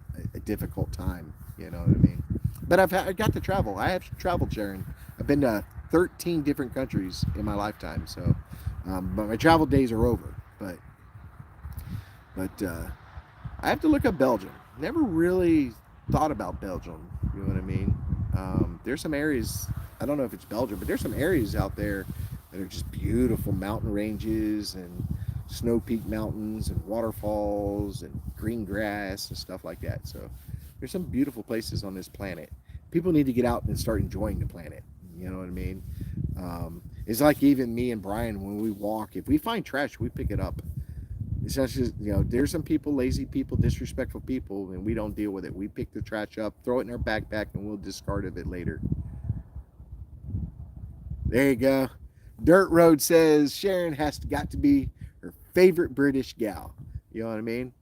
difficult time. You know what I mean? But I got to travel. I have traveled, Sharon. I've been to 13 different countries in my lifetime. So, but my travel days are over. But I have to look up Belgium. Never really thought about Belgium. You know what I mean? There's some areas. I don't know if it's Belgium, but there's some areas out there that are just beautiful mountain ranges and snow peak mountains and waterfalls and green grass and stuff like that. So there's some beautiful places on this planet. People need to get out and start enjoying the planet. You know what I mean? It's like even me and Brian, when we walk, if we find trash, we pick it up. It's not just, you know, there's some people, lazy people, disrespectful people, and we don't deal with it. We pick the trash up, throw it in our backpack, and we'll discard of it later. There you go. Dirt Road says Sharon got to be her favorite British gal. You know what I mean?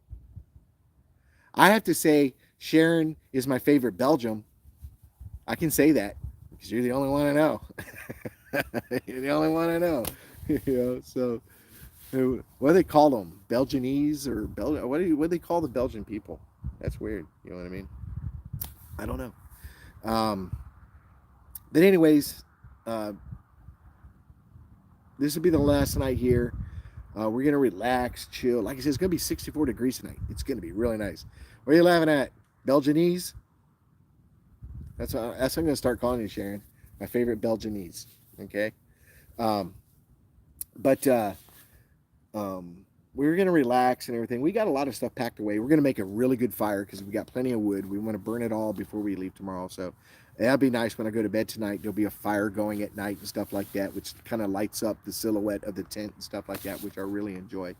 I have to say Sharon is my favorite Belgium. I can say that because you're the only one I know. You're the only one I know. You know, so what do they call them? Belgianese or Belgian? What do they call the Belgian people? That's weird. You know what I mean? I don't know. But anyways, this will be the last night here. We're gonna relax, chill. Like I said, it's gonna be 64 degrees tonight. It's gonna be really nice. What are you laughing at? Belgianese? That's what I'm gonna start calling you, Sharon. My favorite Belgianese. Okay. Um, but we're gonna relax and everything. We got a lot of stuff packed away. We're gonna make a really good fire because we got plenty of wood. We want to burn it all before we leave tomorrow. So that'll be nice when I go to bed tonight. There'll be a fire going at night and stuff like that, which kind of lights up the silhouette of the tent and stuff like that, which I really enjoy.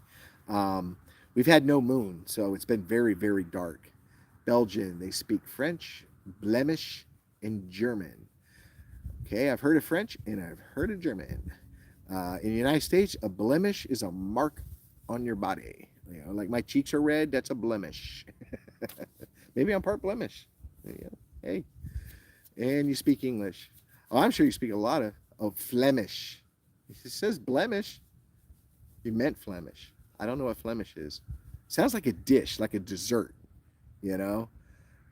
We've had no moon, so it's been very, very dark. Belgian, they speak French, Flemish, and German. Okay, I've heard of French and I've heard of German. In the United States, a blemish is a mark on your body. You know, like my cheeks are red, that's a blemish. Maybe I'm part blemish. Hey, and you speak English. Oh, I'm sure you speak a lot of Flemish. It says blemish. You meant Flemish. I don't know what Flemish is. Sounds like a dish, like a dessert, you know?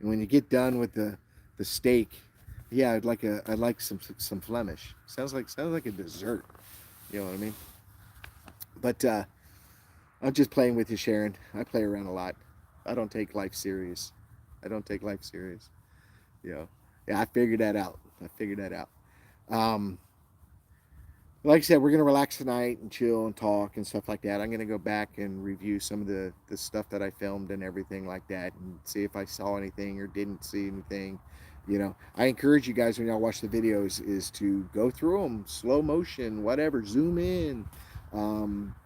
And when you get done with the the steak. Yeah, I'd like some Flemish. Sounds like a dessert. You know what I mean? But I'm just playing with you, Sharon. I play around a lot. I don't take life serious. I don't take life serious. You know. Yeah, I figured that out. I figured that out. Um, like I said, we're gonna relax tonight and chill and talk and stuff like that. I'm gonna go back and review some of the stuff that I filmed and everything like that, and see if I saw anything or didn't see anything. You know, I encourage you guys when y'all watch the videos is to go through them, slow motion, whatever, zoom in,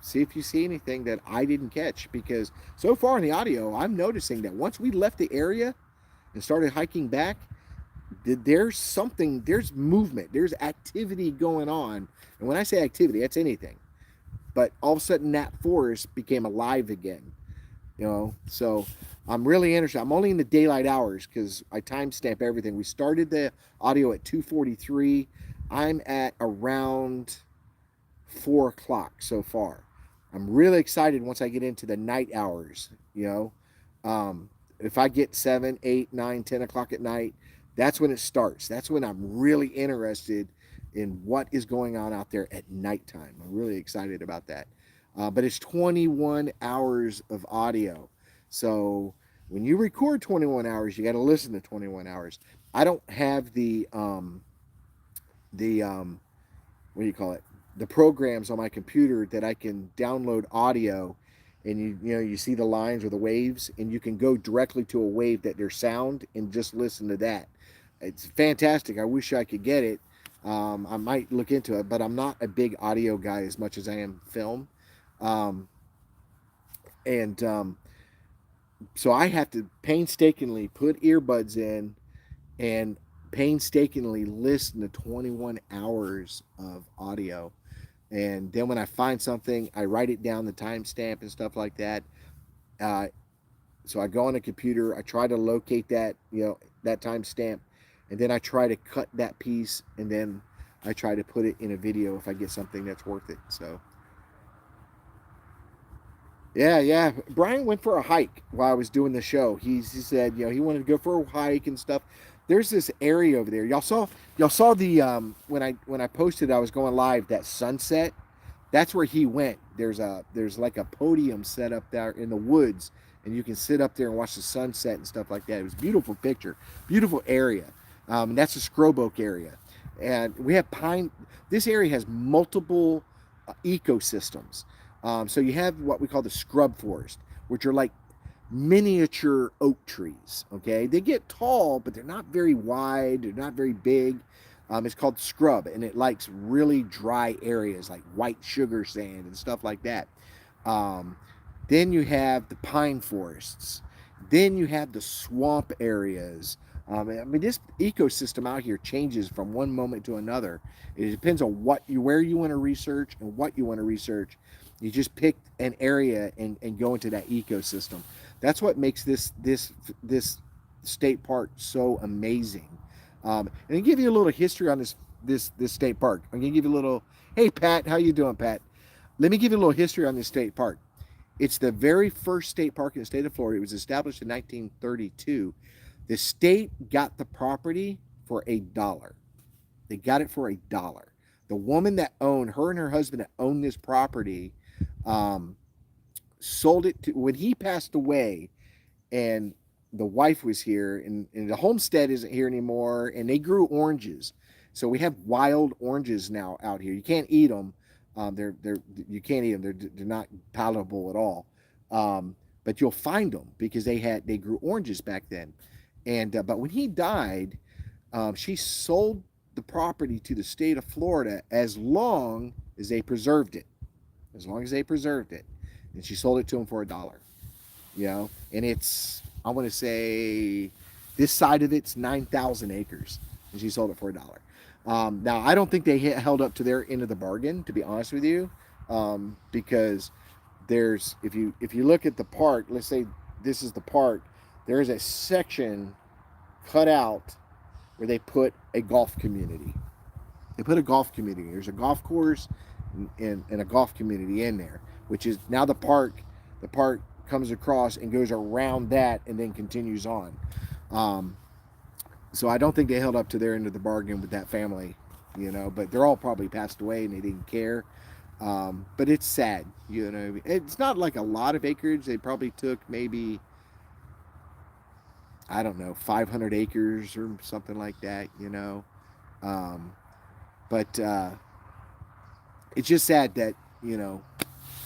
see if you see anything that I didn't catch. Because so far in the audio, I'm noticing that once we left the area and started hiking back, there's something, there's movement, there's activity going on. And when I say activity, that's anything. But all of a sudden, that forest became alive again. You know, so I'm really interested. I'm only in the daylight hours because I timestamp everything. We started the audio at 2:43. I'm at around 4 o'clock so far. I'm really excited once I get into the night hours. You know, if I get 7, 8, 9, 10 o'clock at night, that's when it starts. That's when I'm really interested in what is going on out there at nighttime. I'm really excited about that. But it's 21 hours of audio. So when you record 21 hours, you got to listen to 21 hours. I don't have the what do you call it? The programs on my computer that I can download audio, and you know you see the lines or the waves, and you can go directly to a wave that there's sound and just listen to that. It's fantastic. I wish I could get it. I might look into it, but I'm not a big audio guy as much as I am film. Um, and So I have to painstakingly put earbuds in and painstakingly listen to 21 hours of audio. And then when I find something, I write it down, the timestamp and stuff like that. Uh, so I go on a computer, I try to locate that, you know, that timestamp, and then I try to cut that piece, and then I try to put it in a video if I get something that's worth it. So yeah, yeah. Brian went for a hike while I was doing the show. He said, you know, he wanted to go for a hike and stuff. There's this area over there. Y'all saw the when I posted I was going live, that sunset. That's where he went. There's like a podium set up there in the woods, and you can sit up there and watch the sunset and stuff like that. It was a beautiful picture, beautiful area. And that's the Scrub Oak area, and we have pine. This area has multiple ecosystems. So you have what we call the scrub forest, which are like miniature oak trees. Okay, they get tall, but they're not very wide. They're not very big. It's called scrub, and it likes really dry areas like white sugar sand and stuff like that. Um, then you have the pine forests. Then you have the swamp areas. I mean, this ecosystem out here changes from one moment to another. It depends on where you want to research and what you want to research. You just pick an area and go into that ecosystem. That's what makes this state park so amazing. And to give you a little history on this state park, I'm gonna give you a little. Hey Pat, how you doing, Pat? Let me give you a little history on this state park. It's the very first state park in the state of Florida. It was established in 1932. The state got the property for $1. They got it for $1. The woman that owned, her and her husband that owned this property, um, sold it to, when he passed away, and the wife was here, and the homestead isn't here anymore, and they grew oranges. So we have wild oranges now out here. You can't eat them. They're you can't eat them. They're not palatable at all. But you'll find them because they grew oranges back then. And but when he died, she sold the property to the state of Florida as long as they preserved it. As long as they preserved it, and she sold it to him for $1. You know, and it's, I want to say, this side of it's 9,000 acres, and she sold it for $1. Now I don't think they held up to their end of the bargain, to be honest with you, because there's, if you look at the park, let's say this is the park, there is a section cut out where they put a golf community. They put a golf community. There's a golf course and a golf community in there, which is now the park. The park comes across and goes around that and then continues on. Um, So I don't think they held up to their end of the bargain with that family, you know. But they're all probably passed away and they didn't care. But it's sad, you know. It's not like a lot of acreage. They probably took maybe, I don't know, 500 acres or something like that, you know. Um, but it's just sad that, you know,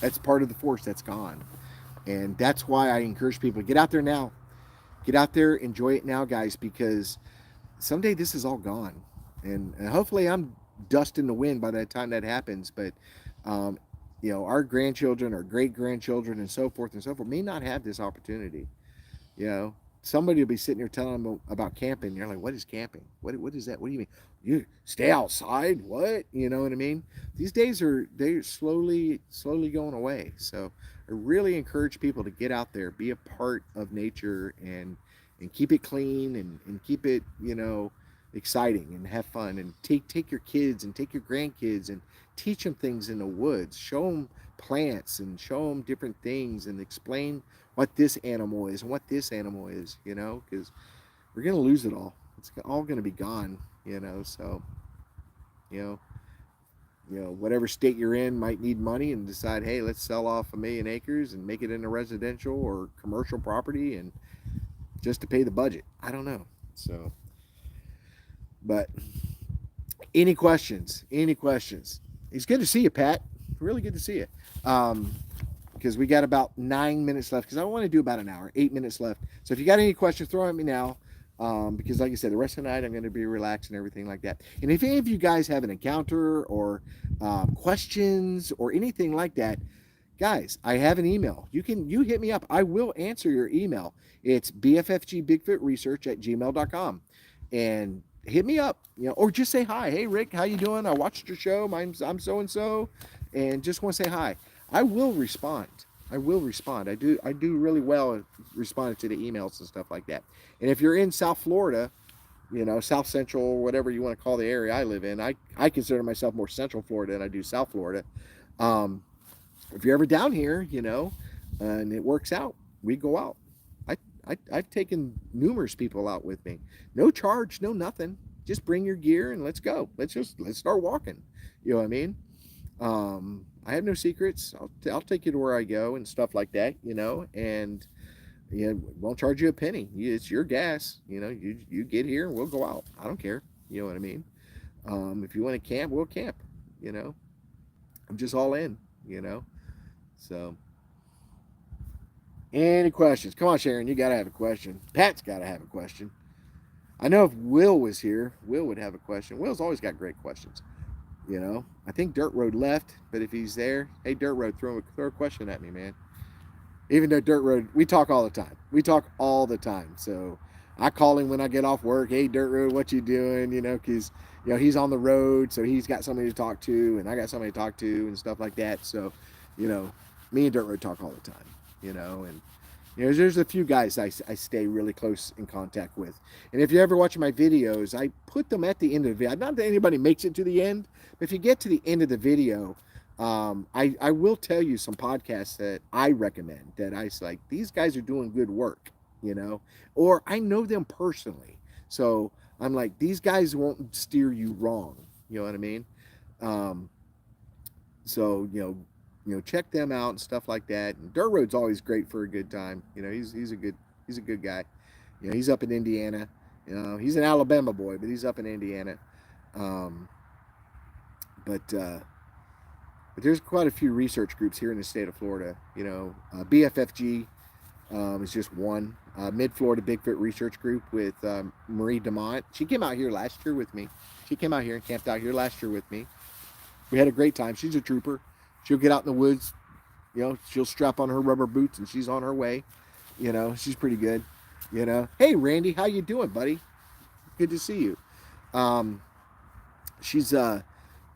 that's part of the force that's gone. And that's why I encourage people to get out there now. Get out there, enjoy it now, guys, because someday this is all gone. And hopefully I'm dust in the wind by the time that happens. But, um, you know, our grandchildren, our great grandchildren, and so forth may not have this opportunity. You know, somebody will be sitting here telling them about camping. You're like, what is camping? What is that? What do you mean? You stay outside? What? You know what I mean? These days they're slowly going away. So I really encourage people to get out there, be a part of nature, and keep it clean and keep it, you know, exciting and have fun, and take your kids and take your grandkids and teach them things in the woods. Show them plants and show them different things and explain what this animal is and what this animal is, you know, because we're going to lose it all. It's all going to be gone, you know. So, you know, whatever state you're in might need money and decide, hey, let's sell off 1,000,000 acres and make it into residential or commercial property and just to pay the budget. I don't know. So, but any questions? Any questions? It's good to see you, Pat. Really good to see you. Because we got about 9 minutes left. Because I want to do about an hour, 8 minutes left. So if you got any questions, throw at me now. Because like I said, the rest of the night I'm going to be relaxed and everything like that. And if any of you guys have an encounter or questions or anything like that, guys, I have an email. You hit me up. I will answer your email. It's bffgbigfootresearch@gmail.com. And hit me up, you know, or just say hi. Hey Rick, how you doing? I watched your show. I'm so and so, and just want to say hi. I will respond. I will respond. I do really well at responding to the emails and stuff like that. And if you're in South Florida, you know, South Central, whatever you want to call the area I live in, I consider myself more Central Florida than I do South Florida. Um, if you're ever down here, you know, and it works out, we go out. I, I've taken numerous people out with me. No charge, no nothing. Just bring your gear and let's go. Let's start walking. You know what I mean? I have no secrets. I'll take you to where I go and stuff like that, you know, and you know, won't charge you a penny. It's your gas. You know, you get here and we'll go out. I don't care. You know what I mean? If you want to camp, we'll camp. You know, I'm just all in. You know, so any questions? Come on, Sharon. You gotta have a question. Pat's gotta have a question. I know if Will was here, Will would have a question. Will's always got great questions. You know, I think Dirt Road left, but if he's there, hey, Dirt Road, throw a question at me, man. Even though Dirt Road, we talk all the time. We talk all the time. So I call him when I get off work. Hey, Dirt Road, what you doing? You know, because you know he's on the road, so he's got somebody to talk to, and I got somebody to talk to, and stuff like that. So, you know, me and Dirt Road talk all the time. You know, and you know, there's a few guys I stay really close in contact with. And if you're ever watching my videos, I put them at the end of the video. Not that anybody makes it to the end, but if you get to the end of the video, I will tell you some podcasts that I recommend that I like. These guys are doing good work, you know, or I know them personally. So I'm like, these guys won't steer you wrong. You know what I mean? Um, so check them out and stuff like that. And Dirt Road's always great for a good time. You know, he's a good guy. You know, he's up in Indiana. You know, he's an Alabama boy, but he's up in Indiana. Um, but there's quite a few research groups here in the state of Florida. You know, BFFG is just one. Mid Florida Bigfoot Research Group with Marie DeMont. She came out here last year with me. She came out here and camped out here last year with me. We had a great time. She's a trooper. She'll get out in the woods. You know, she'll strap on her rubber boots and she's on her way. You know, she's pretty good. You know, hey Randy, how you doing, buddy? Good to see you. Um, she's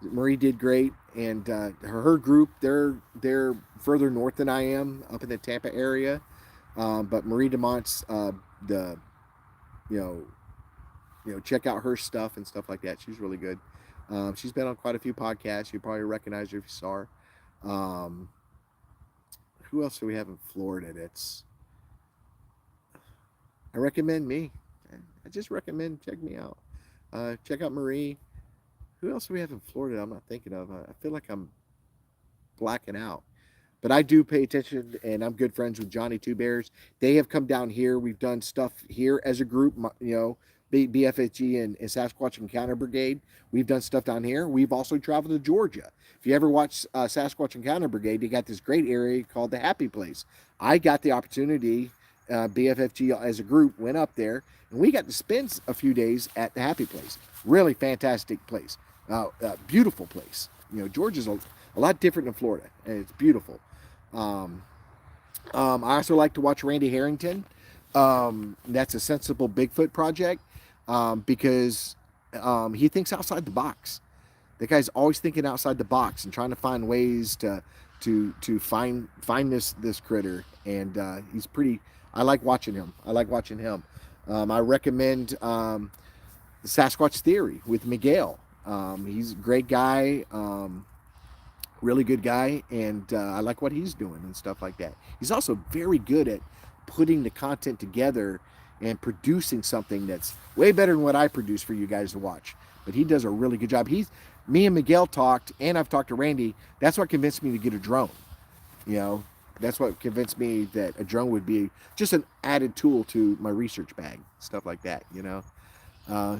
Marie did great, and her group they're further north than I am, up in the Tampa area. But Marie DeMont's the you know check out her stuff and stuff like that. She's really good. She's been on quite a few podcasts. You probably recognize her if you saw her. Um, who else do we have in Florida? I recommend me. I just recommend check me out. Check out Marie. Who else do we have in Florida? I'm not thinking of. I feel like I'm blacking out. But I do pay attention, and I'm good friends with Johnny Two Bears. They have come down here. We've done stuff here as a group, BFFG and Sasquatch Encounter Brigade. We've done stuff down here. We've also traveled to Georgia. If you ever watch Sasquatch Encounter Brigade, they got this great area called the Happy Place. I got the opportunity, BFFG as a group went up there, and we got to spend a few days at the Happy Place. Really fantastic place, beautiful place. Georgia's a lot different than Florida, and it's beautiful. Um, I also like to watch Randy Harrington. That's a Sensible Bigfoot project, because he thinks outside the box. The guy's always thinking outside the box and trying to find ways to find this critter. And he's pretty. I like watching him. I recommend the Sasquatch Theory with Miguel. He's a great guy. Really good guy, and I like what he's doing and stuff like that. He's also very good at putting the content together and producing something that's way better than what I produce for you guys to watch. But he does a really good job. Me and Miguel talked, and I've talked to Randy. That's what convinced me to get a drone. You know, that's what convinced me that a drone would be just an added tool to my research bag, stuff like that. Uh,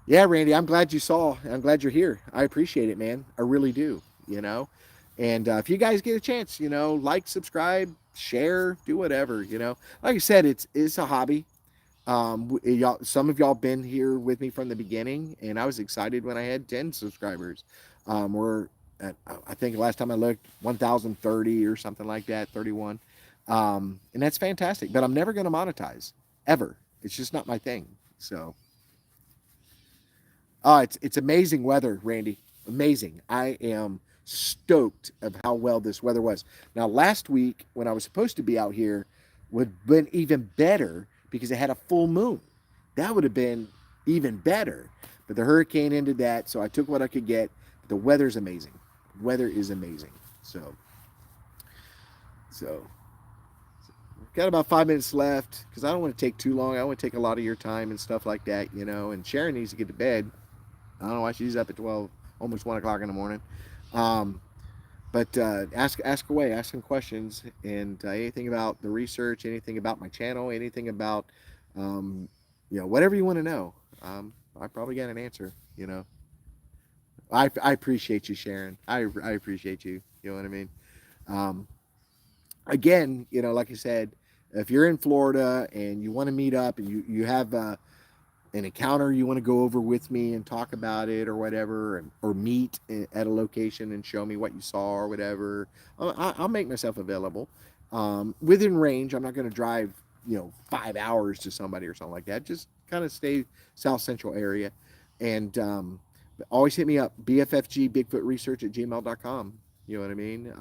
yeah, Randy, I'm glad you saw. I'm glad you're here. I appreciate it, man. I really do. You know, and if you guys get a chance, like, subscribe, share, do whatever. Like I said, it's a hobby. Some of y'all been here with me from the beginning, and I was excited when I had 10 subscribers. We're at, I think last time I looked, 1,030 or something like that, 31. And that's fantastic. But I'm never going to monetize ever. It's just not my thing. So. It's amazing weather, Randy. Amazing. I am stoked of how well this weather was. Now, last week when I was supposed to be out here would have been even better because it had a full moon. That would have been even better. But the hurricane ended that, so I took what I could get. The weather's amazing. Weather is amazing. So we've got about 5 minutes left because I don't want to take too long. I want to take a lot of your time and stuff like that, and Sharon needs to get to bed. I don't know why she's up at 12, almost 1 o'clock in the morning. But ask away, ask some questions, and anything about the research, anything about my channel, anything about, whatever you want to know. I probably got an answer. I appreciate you, Sharon. I appreciate you. You know what I mean? Again, like I said, if you're in Florida and you want to meet up and you have an encounter you want to go over with me and talk about it or whatever, or meet at a location and show me what you saw or whatever, I'll make myself available. Within range, I'm not going to drive 5 hours to somebody or something like that. Just kind of stay South Central area. And always hit me up, bffg-bigfoot-research@gmail.com. You know what I mean?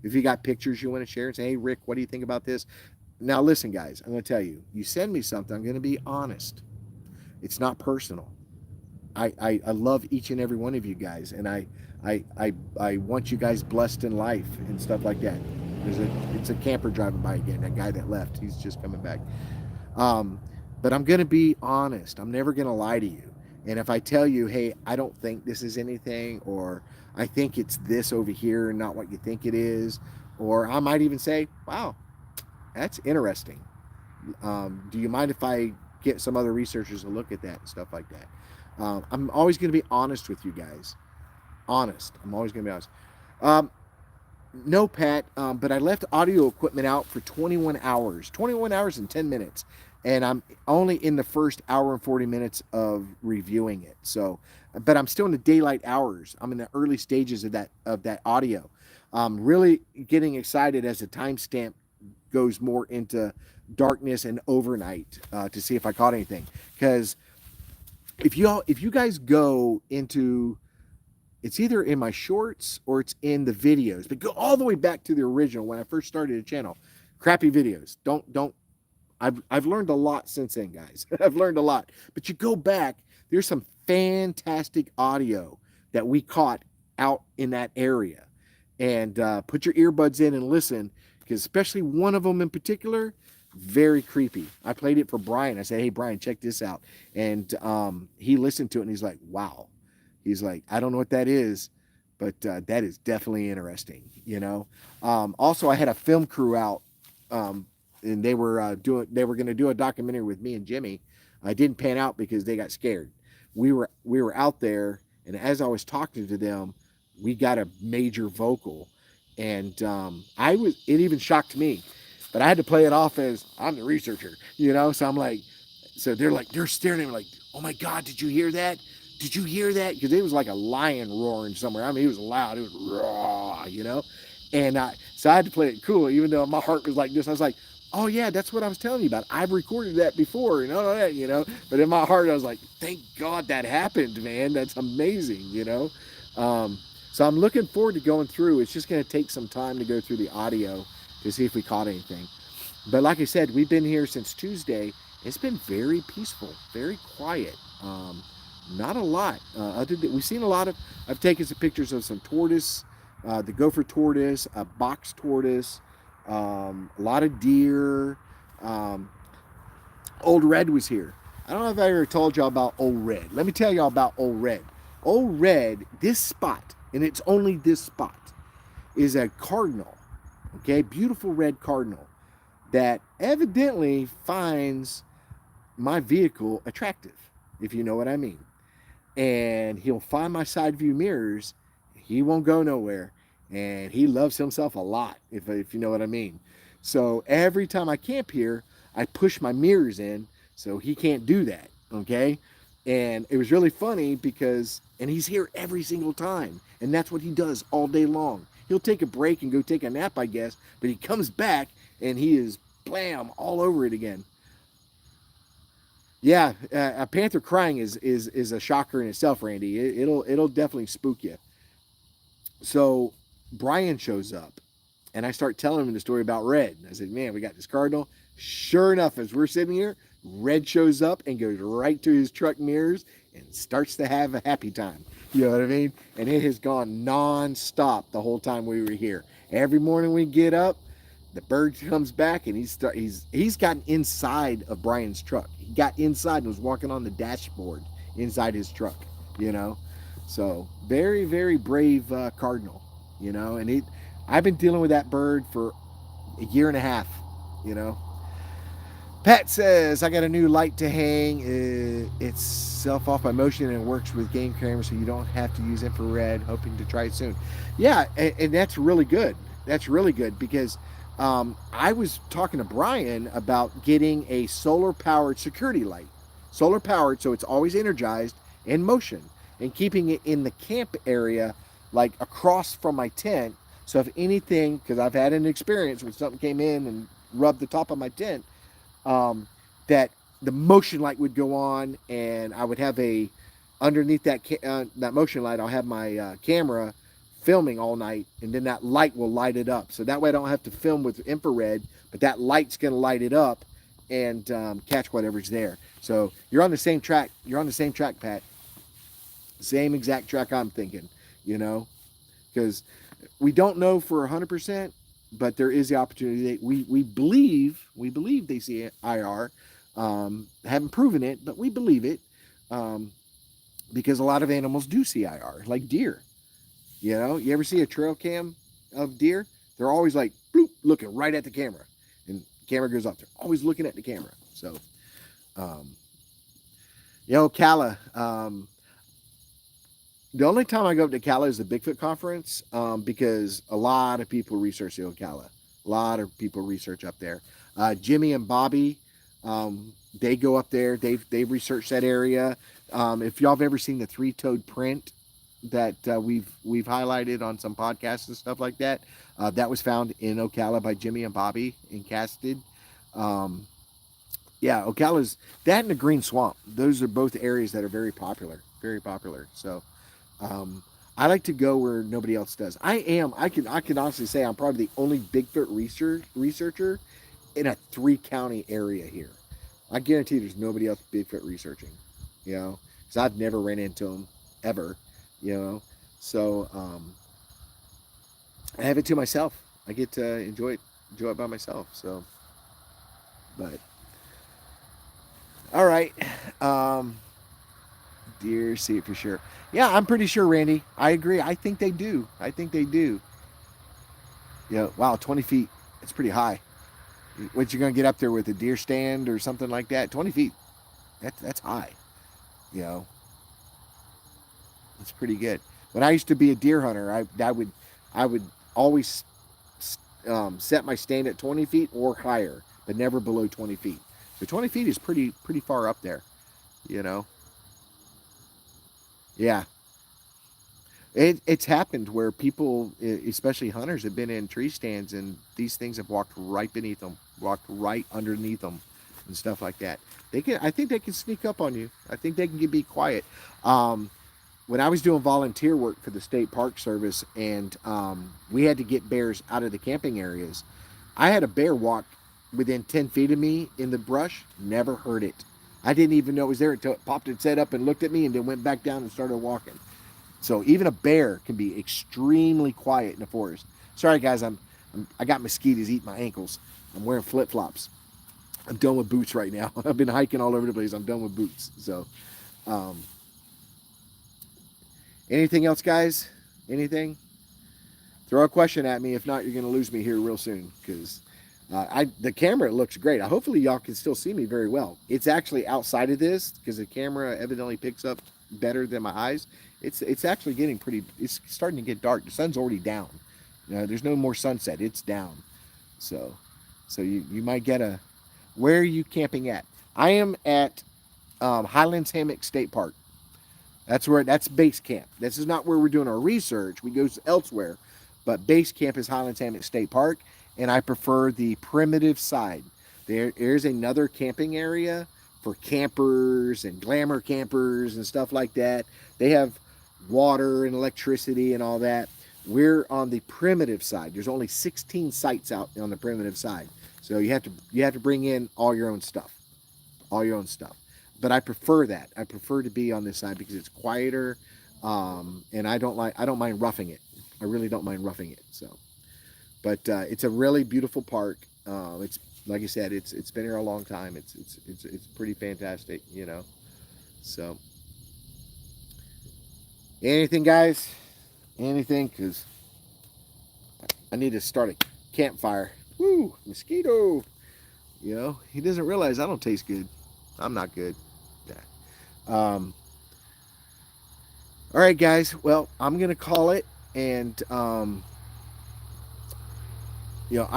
If you got pictures you want to share and say, hey, Rick, what do you think about this? Now, listen, guys, I'm going to tell you, you send me something, I'm going to be honest. It's not personal. I love each and every one of you guys, and I want you guys blessed in life and stuff like that. It's a camper driving by again. That guy that left, he's just coming back. But I'm gonna be honest. I'm never gonna lie to you. And if I tell you, hey, I don't think this is anything, or I think it's this over here and not what you think it is, or I might even say, wow, that's interesting. Do you mind if I get some other researchers to look at that and stuff like that? I'm always going to be honest with you guys. Honest. I'm always going to be honest. No, Pat, but I left audio equipment out for 21 hours. 21 hours and 10 minutes. And I'm only in the first hour and 40 minutes of reviewing it. So, but I'm still in the daylight hours. I'm in the early stages of that audio. I'm really getting excited as the timestamp goes more into darkness and overnight to see if I caught anything. Because if you guys go into, it's either in my shorts or it's in the videos, but go all the way back to the original when I first started the channel. Crappy videos. Don't. I've learned a lot since then, guys. I've learned a lot. But you go back, there's some fantastic audio that we caught out in that area. And put your earbuds in and listen, because especially one of them in particular, Very creepy. I played it for Brian. I said, "Hey Brian, check this out," and he listened to it and he's like, "Wow." He's like, "I don't know what that is, but that is definitely interesting." Also, I had a film crew out, um, and they were going to do a documentary with me and Jimmy. I didn't pan out because they got scared. We were out there, and as I was talking to them, we got a major vocal, and it even shocked me, but I had to play it off as I'm the researcher. So I'm like, so they're staring at me like, "Oh my God, did you hear that? Did you hear that?" Because it was like a lion roaring somewhere. I mean, it was loud. It was raw. So I had to play it cool, even though my heart was like this. I was like, "Oh yeah, that's what I was telling you about. I've recorded that before, and all of that. But in my heart, I was like, "Thank God that happened, man. That's amazing. Um, so I'm looking forward to going through. It's just going to take some time to go through the audio to see if we caught anything. But like I said, we've been here since Tuesday. It's been very peaceful, very quiet. Not a lot. Other than we've seen a lot of. I've taken some pictures of some tortoise, the gopher tortoise, a box tortoise, a lot of deer. Um, Old Red was here. I don't know if I ever told y'all about Old Red. Let me tell y'all about Old Red. Old Red, this spot, and it's only this spot, is a cardinal. Okay, beautiful red cardinal that evidently finds my vehicle attractive, if you know what I mean. And he'll find my side view mirrors. He won't go nowhere. And he loves himself a lot, if you know what I mean. So every time I camp here, I push my mirrors in so he can't do that. Okay. And it was really funny and he's here every single time. And that's what he does all day long. He'll take a break and go take a nap, I guess, but he comes back and he is blam all over it again. Yeah, a panther crying is a shocker in itself, Randy. It'll definitely spook you. So Brian shows up, and I start telling him the story about Red. I said, "Man, we got this cardinal." Sure enough, as we're sitting here, Red shows up and goes right to his truck mirrors and starts to have a happy time. You know what I mean? And it has gone non-stop the whole time we were here. Every morning we get up, the bird comes back and he's gotten inside of Brian's truck. He got inside and was walking on the dashboard inside his truck. You know, so very very brave cardinal. And I've been dealing with that bird for a year and a half. You know, Pat says, "I got a new light to hang. It's self off by motion and it works with game cameras, so you don't have to use infrared. Hoping to try it soon." Yeah, and that's really good. That's really good because I was talking to Brian about getting a solar powered security light. Solar powered, so it's always energized in motion, and keeping it in the camp area, like across from my tent. So if anything, because I've had an experience when something came in and rubbed the top of my tent, um, that the motion light would go on, and I would have underneath that motion light, I'll have my camera filming all night, and then that light will light it up. So that way I don't have to film with infrared, but that light's going to light it up and catch whatever's there. So you're on the same track. You're on the same track, Pat. Same exact track I'm thinking. You know, because we don't know for 100%, but there is the opportunity. We believe they see IR. Haven't proven it, but we believe it, um, because a lot of animals do see IR, like deer. You ever see a trail cam of deer? They're always like bloop, looking right at the camera, and the camera goes up. They're always looking at the camera. So, um, Ocala. The only time I go up to Ocala is the Bigfoot conference, because a lot of people research the Ocala. A lot of people research up there. Jimmy and Bobby, they go up there. They've researched that area. If y'all have ever seen the three-toed print that we've highlighted on some podcasts and stuff like that, that was found in Ocala by Jimmy and Bobby and casted. Um, yeah, Ocala's that and the Green Swamp. Those are both areas that are very popular. Very popular. So. Um, I like to go where nobody else does. I can honestly say I'm probably the only Bigfoot researcher in a 3-county area here. I guarantee there's nobody else Bigfoot researching, because I've never ran into them ever, you know. So I have it to myself. I get to enjoy it by myself. So But all right. Um, Deer, see it for sure. Yeah, I'm pretty sure, Randy. I agree. I think they do. I think they do. Yeah. Wow, 20 feet. It's pretty high. What you gonna get up there with a deer stand or something like that? 20 feet. That's high. You know, it's pretty good. When I used to be a deer hunter, I would always set my stand at 20 feet or higher, but never below 20 feet. So 20 feet is pretty far up there. You know. Yeah. It's happened where people, especially hunters, have been in tree stands and these things have walked right beneath them, walked right underneath them, and stuff like that. They can, I think, they can sneak up on you. I think they can be quiet. Um, when I was doing volunteer work for the state park service, and we had to get bears out of the camping areas, I had a bear walk within 10 feet of me in the brush. Never heard it. I didn't even know it was there until it popped its head up and looked at me, and then went back down and started walking. So even a bear can be extremely quiet in the forest. Sorry guys, I got mosquitoes eating my ankles. I'm wearing flip flops. I'm done with boots right now. I've been hiking all over the place. I'm done with boots. So, um, anything else, guys? Anything? Throw a question at me. If not, you're gonna lose me here real soon because the camera looks great. Hopefully y'all can still see me very well. It's actually outside of this because the camera evidently picks up better than my eyes. It's actually getting pretty. It's starting to get dark. The sun's already down. There's no more sunset. It's down. So, you might get a. Where are you camping at? I am at Highlands Hammock State Park. That's base camp. This is not where we're doing our research. We go elsewhere, but base camp is Highlands Hammock State Park, and I prefer the primitive side. There's another camping area for campers and glamour campers and stuff like that. They have water and electricity and all that. We're on the primitive side. There's only 16 sites out on the primitive side, so you have to bring in all your own stuff, all your own stuff. But I prefer that. I prefer to be on this side because it's quieter, and I don't mind roughing it. I really don't mind roughing it. So, but it's a really beautiful park. It's like I said, it's been here a long time. It's pretty fantastic, you know. So, anything, guys? Anything? Because I need to start a campfire. Woo, mosquito. You know, he doesn't realize I don't taste good. I'm not good. Yeah. All right, guys. Well, I'm gonna call it, and I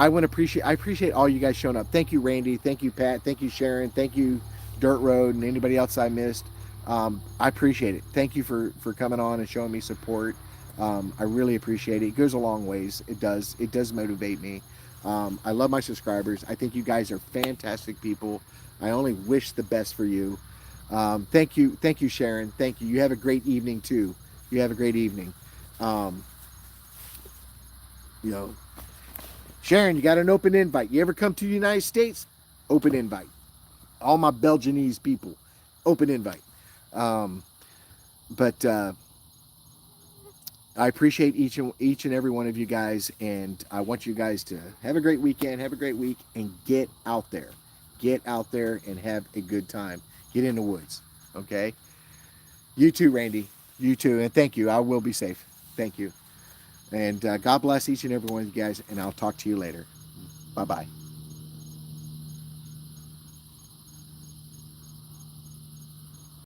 appreciate all you guys showing up. Thank you, Randy. Thank you, Pat. Thank you, Sharon. Thank you, Dirt Road, and anybody else I missed. I appreciate it. Thank you for coming on and showing me support. I really appreciate it. It goes a long ways. It does. It does motivate me. I love my subscribers. I think you guys are fantastic people. I only wish the best for you. Thank you, Sharon. Thank you. You have a great evening too. You have a great evening. Um, you know, Sharon, you got an open invite. You ever come to the United States? Open invite. All my Belgianese people, open invite. Um, but I appreciate each and every one of you guys, and I want you guys to have a great weekend, have a great week, and get out there. Get out there and have a good time. Get in the woods, okay? You too, Randy. You too, and thank you. I will be safe. Thank you. And God bless each and every one of you guys, and I'll talk to you later. Bye-bye.